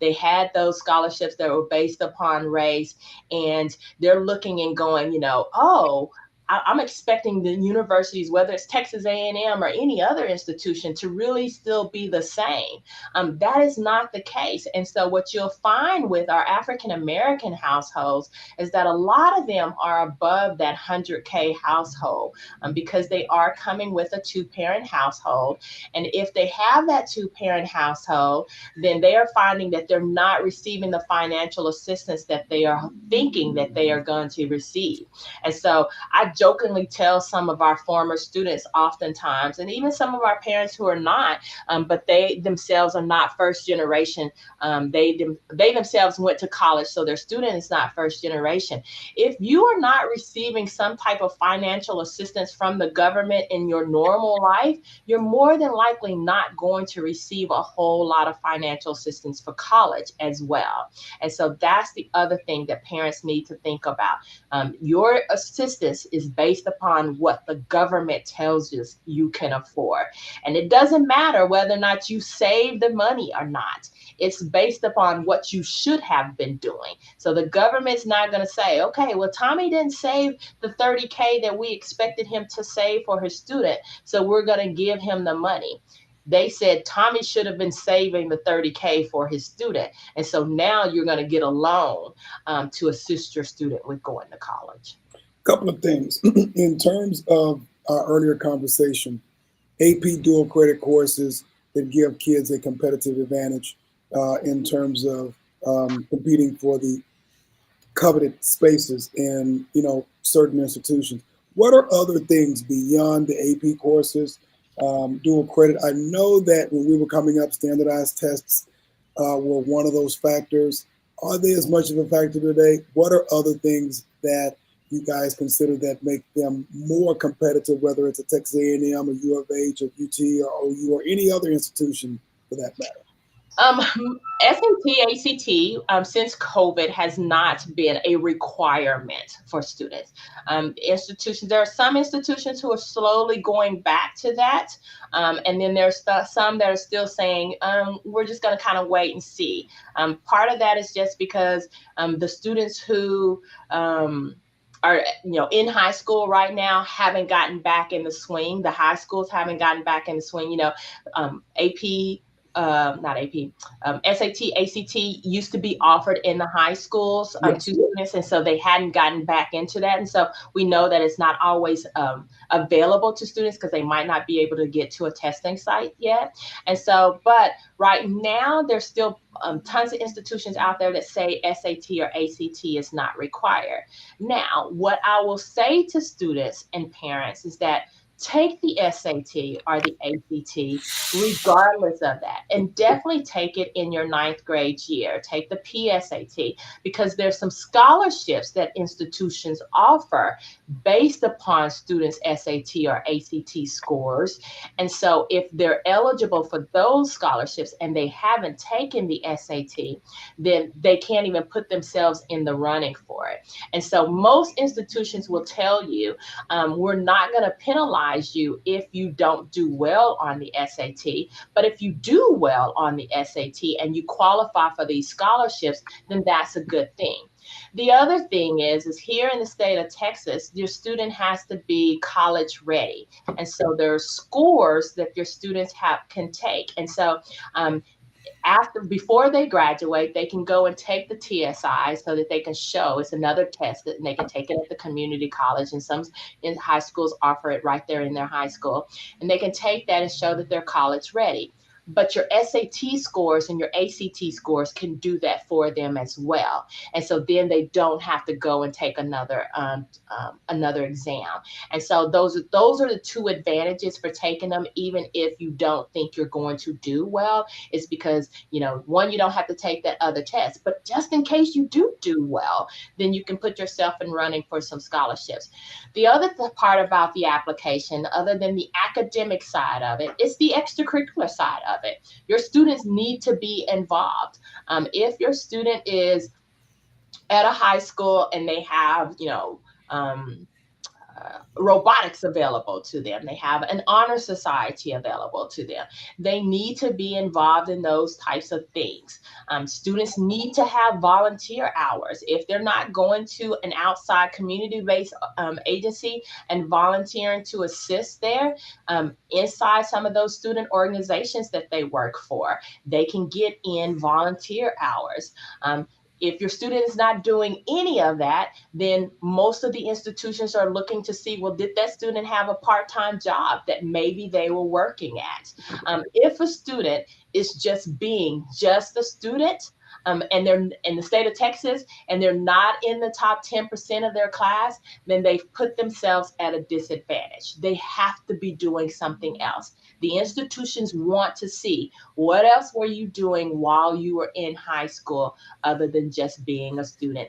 they had those scholarships that were based upon race, and they're looking and going, oh, I'm expecting the universities, whether it's Texas A&M or any other institution, to really still be the same. That is not the case. And so what you'll find with our African American households is that a lot of them are above that 100K household because they are coming with a two-parent household. And if they have that two-parent household, then they are finding that they're not receiving the financial assistance that they are thinking that they are going to receive. And so I jokingly tell some of our former students oftentimes, and even some of our parents who are not, but they themselves are not first generation. They themselves went to college, so their student is not first generation. If you are not receiving some type of financial assistance from the government in your normal life, you're more than likely not going to receive a whole lot of financial assistance for college as well. And so that's the other thing that parents need to think about. Your assistance is based upon what the government tells you can afford. And it doesn't matter whether or not you save the money or not. It's based upon what you should have been doing. So the government's not going to say, okay, well, Tommy didn't save the 30K that we expected him to save for his student, so we're going to give him the money. They said Tommy should have been saving the 30K for his student. And so now you're going to get a loan to assist your student with going to college. Couple of things. In terms of our earlier conversation, AP dual credit courses that give kids a competitive advantage in terms of competing for the coveted spaces in, certain institutions. What are other things beyond the AP courses, dual credit? I know that when we were coming up, standardized tests were one of those factors. Are they as much of a factor today? What are other things that you guys consider that make them more competitive, whether it's a Texas A&M or U of H or UT or OU or any other institution for that matter? SAT, ACT, since COVID has not been a requirement for students. There are some institutions who are slowly going back to that. And then there's some that are still saying, we're just going to kind of wait and see. Part of that is just because the students who are in high school right now haven't gotten back in the swing. The high schools haven't gotten back in the swing. AP, not AP, SAT, ACT used to be offered in the high schools to students, and so they hadn't gotten back into that. And so we know that it's not always available to students because they might not be able to get to a testing site yet. And so, but right now, there's still tons of institutions out there that say SAT or ACT is not required. Now, what I will say to students and parents is that take the SAT or the ACT regardless of that, and definitely take it in your 9th grade year. Take the PSAT, because there's some scholarships that institutions offer based upon students' SAT or ACT scores. And so if they're eligible for those scholarships and they haven't taken the SAT, then they can't even put themselves in the running for it. And so most institutions will tell you, we're not going to penalize you if you don't do well on the SAT, but if you do well on the SAT and you qualify for these scholarships, then that's a good thing. The other thing is here in the state of Texas, your student has to be college ready. And so there are scores that your students can take. And so before they graduate, they can go and take the TSI so that they can show it's another test that they can take it at the community college, and some in high schools offer it right there in their high school, and they can take that and show that they're college ready. But your SAT scores and your ACT scores can do that for them as well. And so then they don't have to go and take another exam. And so those are the two advantages for taking them, even if you don't think you're going to do well, is because, one, you don't have to take that other test. But just in case you do well, then you can put yourself in running for some scholarships. The other part about the application, other than the academic side of it, is the extracurricular side of it. Your students need to be involved. If your student is at a high school and they have, robotics available to them, they have an honor society available to them, they need to be involved in those types of things. Students need to have volunteer hours. If they're not going to an outside community-based agency and volunteering to assist there, inside some of those student organizations that they work for, they can get in volunteer hours. If your student is not doing any of that, then most of the institutions are looking to see, well, did that student have a part-time job that maybe they were working at? If a student is just being just a student, and they're in the state of Texas and they're not in the top 10% of their class, then they've put themselves at a disadvantage. They have to be doing something else. The institutions want to see what else were you doing while you were in high school other than just being a student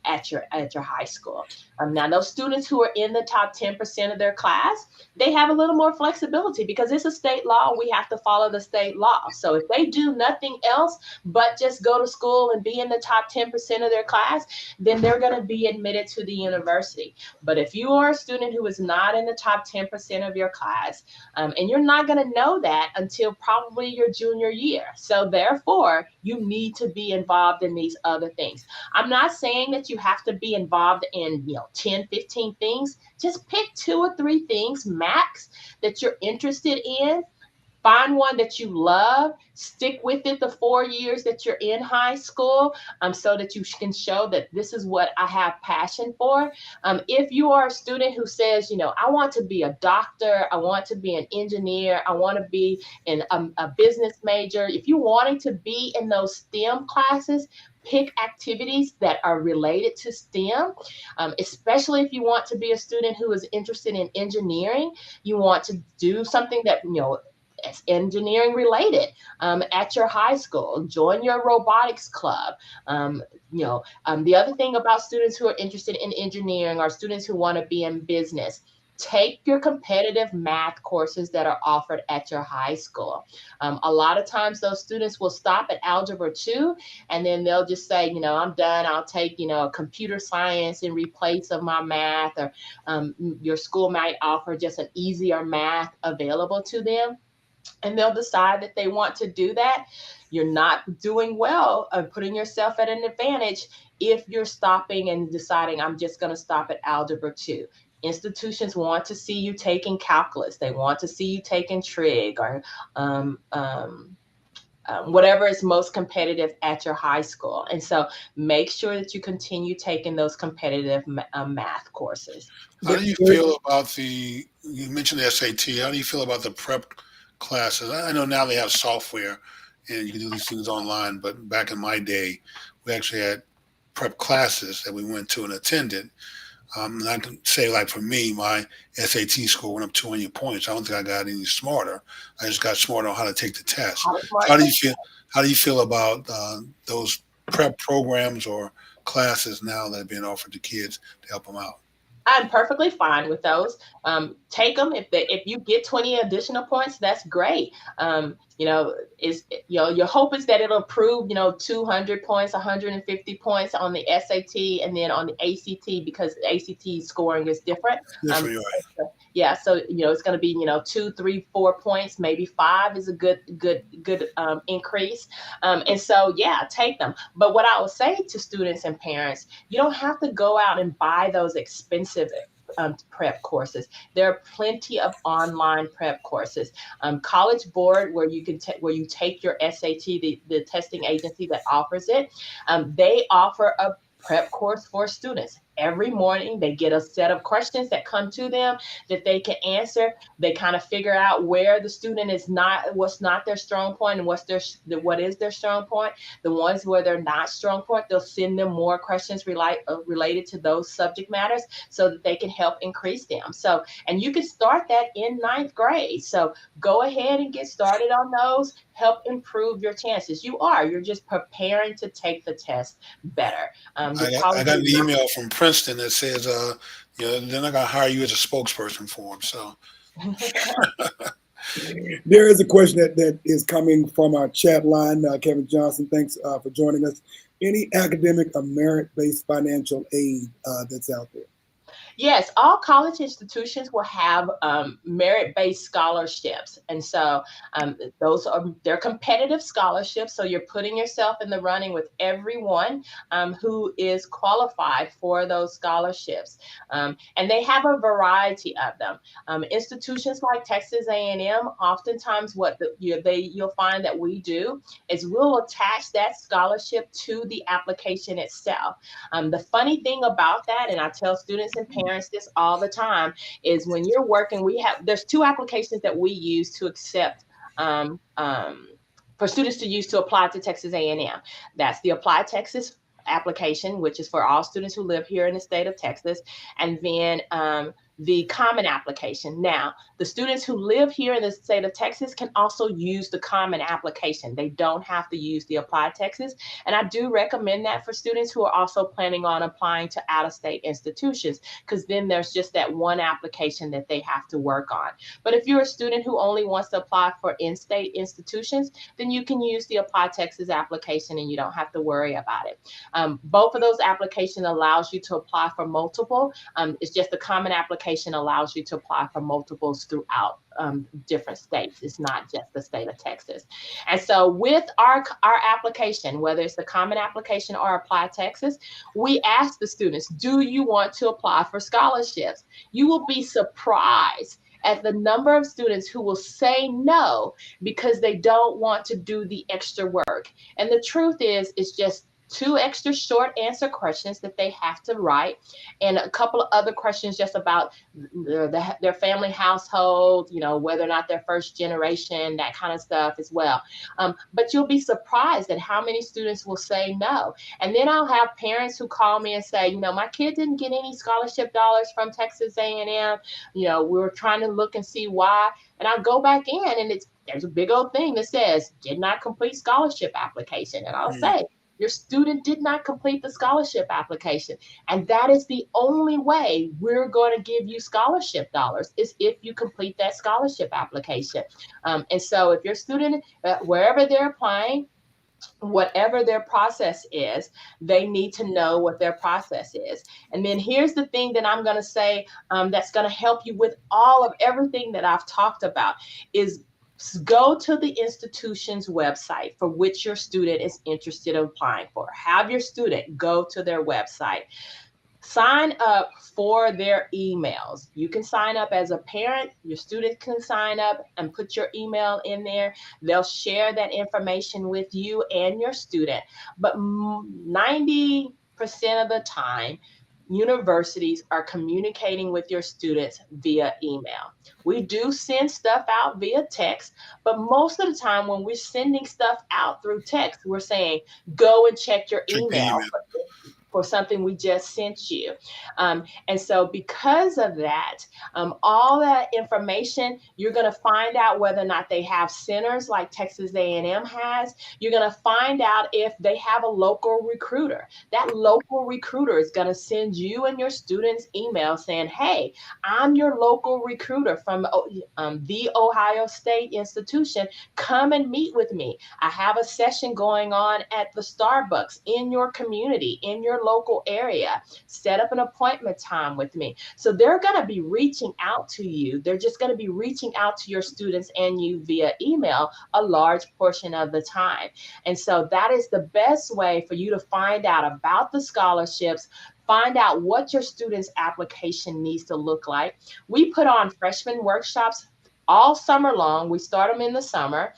at your high school. Now, those students who are in the top 10% of their class, they have a little more flexibility because it's a state law. We have to follow the state law. So if they do nothing else but just go to school and be in the top 10% of their class, then they're going to be admitted to the university. But if you are a student who is not in the top 10% of your class, and you're not going to know that until probably your junior year. So therefore, you need to be involved in these other things. I'm not saying that you have to be involved in 10, 15 things. Just pick 2 or 3 things max that you're interested in. Find one that you love, stick with it the 4 years that you're in high school, so that you can show that this is what I have passion for. If you are a student who says, I want to be a doctor, I want to be an engineer, I want to be in a business major, if you're wanting to be in those STEM classes, pick activities that are related to STEM, especially if you want to be a student who is interested in engineering, you want to do something that, it's engineering related at your high school. Join your robotics club. The other thing about students who are interested in engineering are students who want to be in business. Take your competitive math courses that are offered at your high school. A lot of times those students will stop at Algebra 2 and then they'll just say, I'm done. I'll take, computer science in replace of my math, or your school might offer just an easier math available to them. And they'll decide that they want to do that. You're not doing well of putting yourself at an advantage if you're stopping and deciding, I'm just going to stop at Algebra 2. Institutions want to see you taking calculus. They want to see you taking trig or whatever is most competitive at your high school. And so make sure that you continue taking those competitive math courses. How do you feel about you mentioned the SAT, how do you feel about the prep classes? I know now they have software and you can do these things online, but back in my day, we actually had prep classes that we went to and attended. And I can say, like, for me, my SAT score went up 200 points. I don't think I got any smarter. I just got smarter on how to take the test. How do you feel about those prep programs or classes now that are being offered to kids to help them out? I'm perfectly fine with those. Take them. If you get 20 additional points, that's great. Your hope is that it'll improve, 200 points, 150 points on the SAT and then on the ACT, because the ACT scoring is different. Yeah, so it's going to be 2, 3, 4 points, maybe 5 is a good increase, and so take them. But what I will say to students and parents, you don't have to go out and buy those expensive prep courses. There are plenty of online prep courses. College Board, where you take your SAT, the testing agency that offers it, they offer a prep course for students. Every morning they get a set of questions that come to them that they can answer. They kind of figure out where the student what's not their strong point and what is their strong point. The ones where they're not strong point, they'll send them more questions related to those subject matters so that they can help increase them. So, and you can start that in 9th grade. So go ahead and get started on those. Help improve your chances. You're just preparing to take the test better. I got an email from Princeton that says, they're not going to hire you as a spokesperson for them. So there is a question that is coming from our chat line. Kevin Johnson, thanks for joining us. Any academic or merit-based financial aid that's out there? Yes, all college institutions will have merit-based scholarships. And so they're competitive scholarships. So you're putting yourself in the running with everyone who is qualified for those scholarships. And they have a variety of them. Institutions like Texas A&M, oftentimes you'll find that we do is we'll attach that scholarship to the application itself. The funny thing about that, and I tell students and parents this all the time, is when you're working, there's 2 applications that we use to accept for students to use to apply to Texas A&M. That's the Apply Texas application, which is for all students who live here in the state of Texas, and then the common application. Now, the students who live here in the state of Texas can also use the common application. They don't have to use the Apply Texas. And I do recommend that for students who are also planning on applying to out-of-state institutions, because then there's just that one application that they have to work on. But if you're a student who only wants to apply for in-state institutions, then you can use the Apply Texas application and you don't have to worry about it. Both of those applications allows you to apply for multiple. It's just the common application allows you to apply for multiples throughout different states. It's not just the state of Texas. And so with our application, whether it's the common application or Apply Texas, we ask the students, do you want to apply for scholarships? You will be surprised at the number of students who will say no because they don't want to do the extra work. And the truth is, it's just 2 extra short answer questions that they have to write, and a couple of other questions just about their family household, you know, whether or not they're first generation, that kind of stuff as well. But you'll be surprised at how many students will say no. And then I'll have parents who call me and say, you know, my kid didn't get any scholarship dollars from Texas A&M. You know, we were trying to look and see why. And I'll go back in and there's a big old thing that says, did not complete scholarship application. And I'll say, your student did not complete the scholarship application. And that is the only way we're going to give you scholarship dollars, is if you complete that scholarship application. And so if your student, wherever they're applying, whatever their process is, they need to know what their process is. And then here's the thing that I'm going to say that's going to help you with all of everything that I've talked about is go to the institution's website for which your student is interested in applying for. Have your student go to their website. Sign up for their emails. You can sign up as a parent. Your student can sign up and put your email in there. They'll share that information with you and your student. But 90% of the time, universities are communicating with your students via email. We do send stuff out via text, but most of the time when we're sending stuff out through text, we're saying, go and check your email for something we just sent you. And so because of that, all that information, you're going to find out whether or not they have centers like Texas A&M has. You're going to find out if they have a local recruiter. That local recruiter is going to send you and your students email saying, hey, I'm your local recruiter from the Ohio State institution. Come and meet with me. I have a session going on at the Starbucks in your community, in your local area. Set up an appointment time with me. So they're going to be reaching out to you. They're just going to be reaching out to your students and you via email a large portion of the time. And so that is the best way for you to find out about the scholarships, find out what your student's application needs to look like. We put on freshman workshops all summer long. We start them in the summer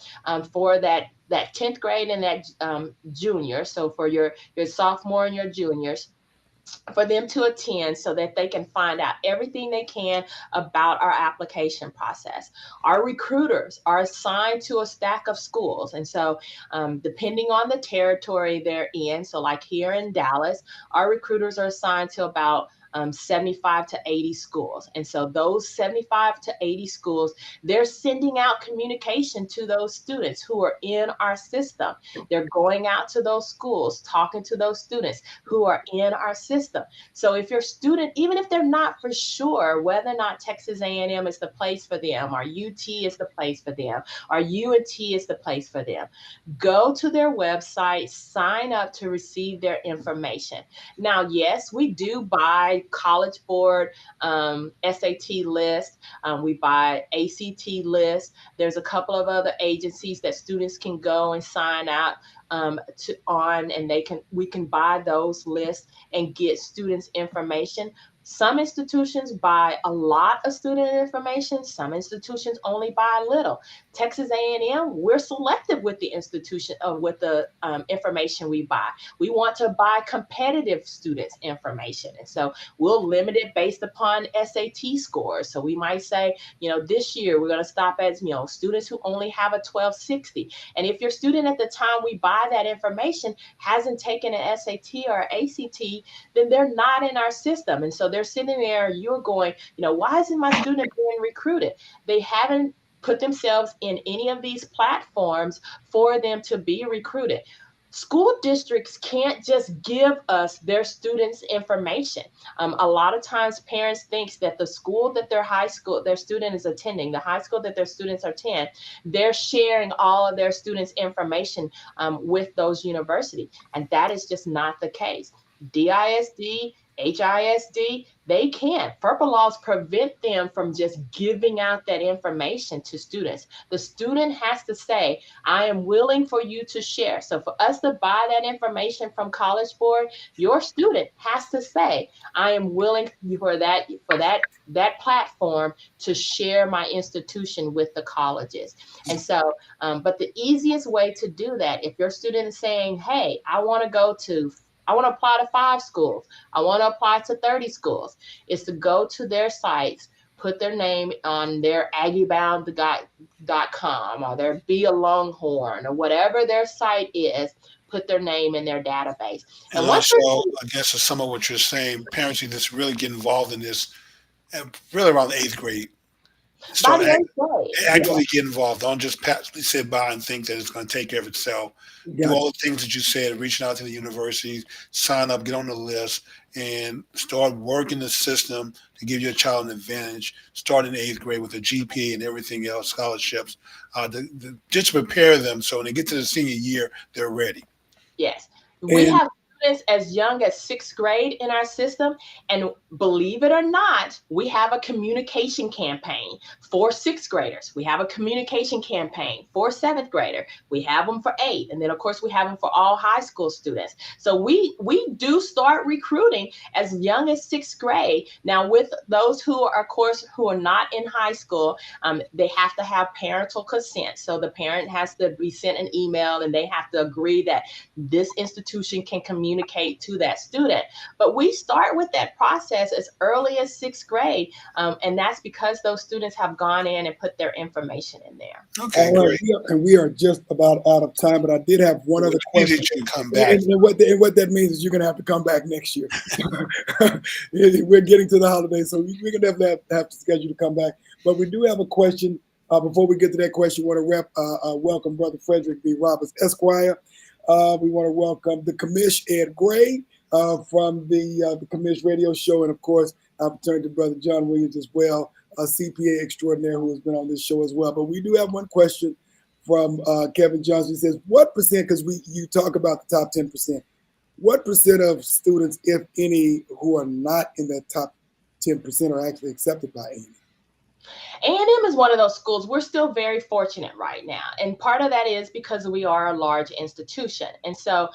for that 10th grade and that junior. So for your sophomore and your juniors, for them to attend so that they can find out everything they can about our application process. Our recruiters are assigned to a stack of schools. And so depending on the territory they're in, so like here in Dallas, our recruiters are assigned to about 75 to 80 schools. And so those 75 to 80 schools, they're sending out communication to those students who are in our system. They're going out to those schools, talking to those students who are in our system. So if your student, even if they're not for sure whether or not Texas A&M is the place for them, or UT is the place for them, or UNT is the place for them, go to their website, sign up to receive their information. Now, yes, we do buy College Board SAT list. We buy ACT list. There's a couple of other agencies that students can go and sign out and we can buy those lists and get students information. Some institutions buy a lot of student information. Some institutions only buy little. Texas A&M, we're selective with the institution with the information we buy. We want to buy competitive students information. And so we'll limit it based upon SAT scores. So we might say, this year we're going to stop at, students who only have a 1260. And if your student at the time we buy that information hasn't taken an SAT or ACT, then they're not in our system. And so they're sitting there, you're going, why isn't my student being recruited? They haven't put themselves in any of these platforms for them to be recruited. School districts can't just give us their students' information. A lot of times parents think that the school that their student is attending, the high school that their students attend, they're sharing all of their students' information with those universities. And that is just not the case. DISD, HISD, they can't. FERPA laws prevent them from just giving out that information to students. The student has to say, I am willing for you to share. So for us to buy that information from College Board, your student has to say, I am willing for that platform to share my institution with the colleges. And so, but the easiest way to do that, if your student is saying, hey, I want to apply to 5 schools, I want to apply to 30 schools, is to go to their sites, put their name on their aggiebound.com or their Be a Longhorn or whatever their site is, put their name in their database. And also, I guess, as some of what you're saying, parents need to really get involved in this, and really around the 8th grade. Start actively get involved. Don't just passively sit by and think that it's going to take care of itself. Do all the things that you said, reaching out to the universities, sign up, get on the list, and start working the system to give your child an advantage. Start in the 8th grade with a GPA and everything else, scholarships, just to prepare them so when they get to the senior year, they're ready. Yes. We have students as young as 6th grade in our system. And believe it or not, we have a communication campaign for 6th graders. We have a communication campaign for 7th grader. We have them for 8th. And then, of course, we have them for all high school students. So we do start recruiting as young as 6th grade. Now, with those who are, of course, who are not in high school, they have to have parental consent. So the parent has to be sent an email and they have to agree that this institution can communicate to that student. But we start with that process as early as 6th grade. And that's because those students have gone in and put their information in there. Okay, great. And we are just about out of time, but I did have one other question. You come back. And what that means is you're going to have to come back next year. We're getting to the holidays, so we're going to have to schedule to come back. But we do have a question. Before we get to that question, we want to welcome Brother Frederick B. Roberts, Esquire. We want to welcome the commish, Ed Gray, from the commish radio show. And, of course, I've turned to Brother John Williams as well, a CPA extraordinaire who has been on this show as well. But we do have one question from Kevin Johnson. He says, what percent, because you talk about the top 10%, what percent of students, if any, who are not in that top 10% are actually accepted by A&M? A&M is one of those schools we're still very fortunate right now. And part of that is because we are a large institution. And so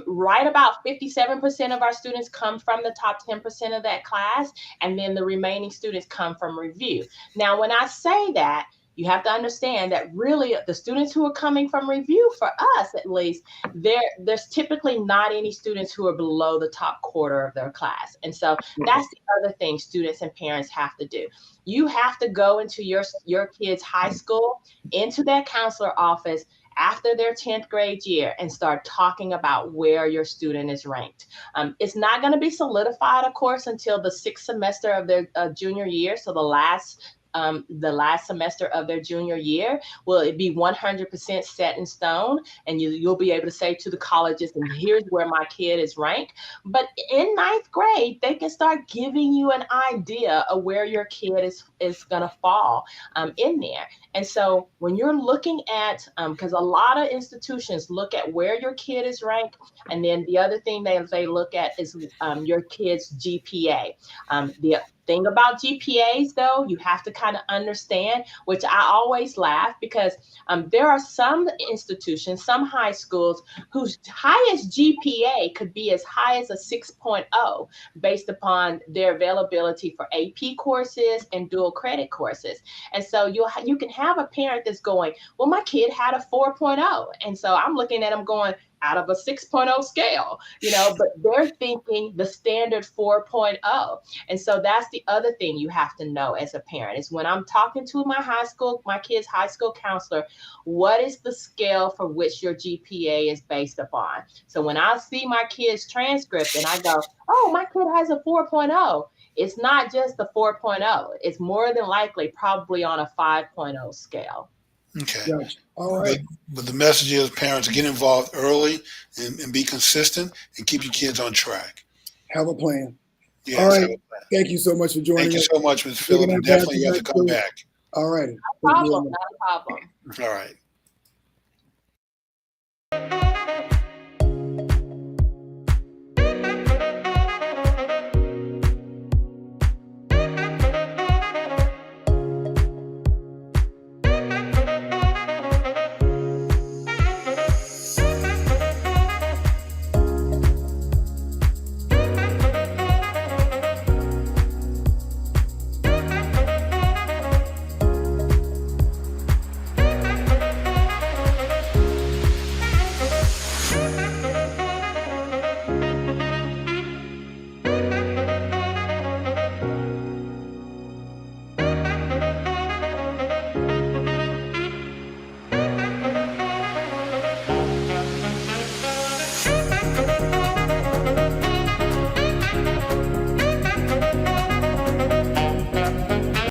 right about 57% of our students come from the top 10% of that class. And then the remaining students come from review. Now, when I say that, you have to understand that really the students who are coming from review, for us at least, there's typically not any students who are below the top quarter of their class. And so that's the other thing students and parents have to do. You have to go into your kid's high school, into that counselor office after their 10th grade year and start talking about where your student is ranked. It's not going to be solidified, of course, until the 6th semester of their junior year. So the last semester of their junior year, will it be 100% set in stone? And you'll be able to say to the colleges, and here's where my kid is ranked. But in 9th grade, they can start giving you an idea of where your kid is going to fall in there. And so when you're looking at, because a lot of institutions look at where your kid is ranked, and then the other thing they look at is your kid's GPA. The thing about GPAs, though, you have to kind of understand, which I always laugh, because there are some institutions, some high schools, whose highest GPA could be as high as a 6.0 based upon their availability for AP courses and dual credit courses. And so you can have a parent that's going, well, my kid had a 4.0. And so I'm looking at them going, out of a 6.0 scale, but they're thinking the standard 4.0. And so that's the other thing you have to know as a parent is when I'm talking to my kid's high school counselor, what is the scale for which your GPA is based upon? So when I see my kid's transcript and I go, oh, my kid has a 4.0, it's not just the 4.0. It's more than likely probably on a 5.0 scale. Okay. Gotcha. All right. But the message is parents get involved early and be consistent and keep your kids on track. Have a plan. Yes, All right. Thank you so much for joining us. Thank you so much, Ms. Phillip. And definitely you have to come back. All righty. No problem. Not a problem. All right.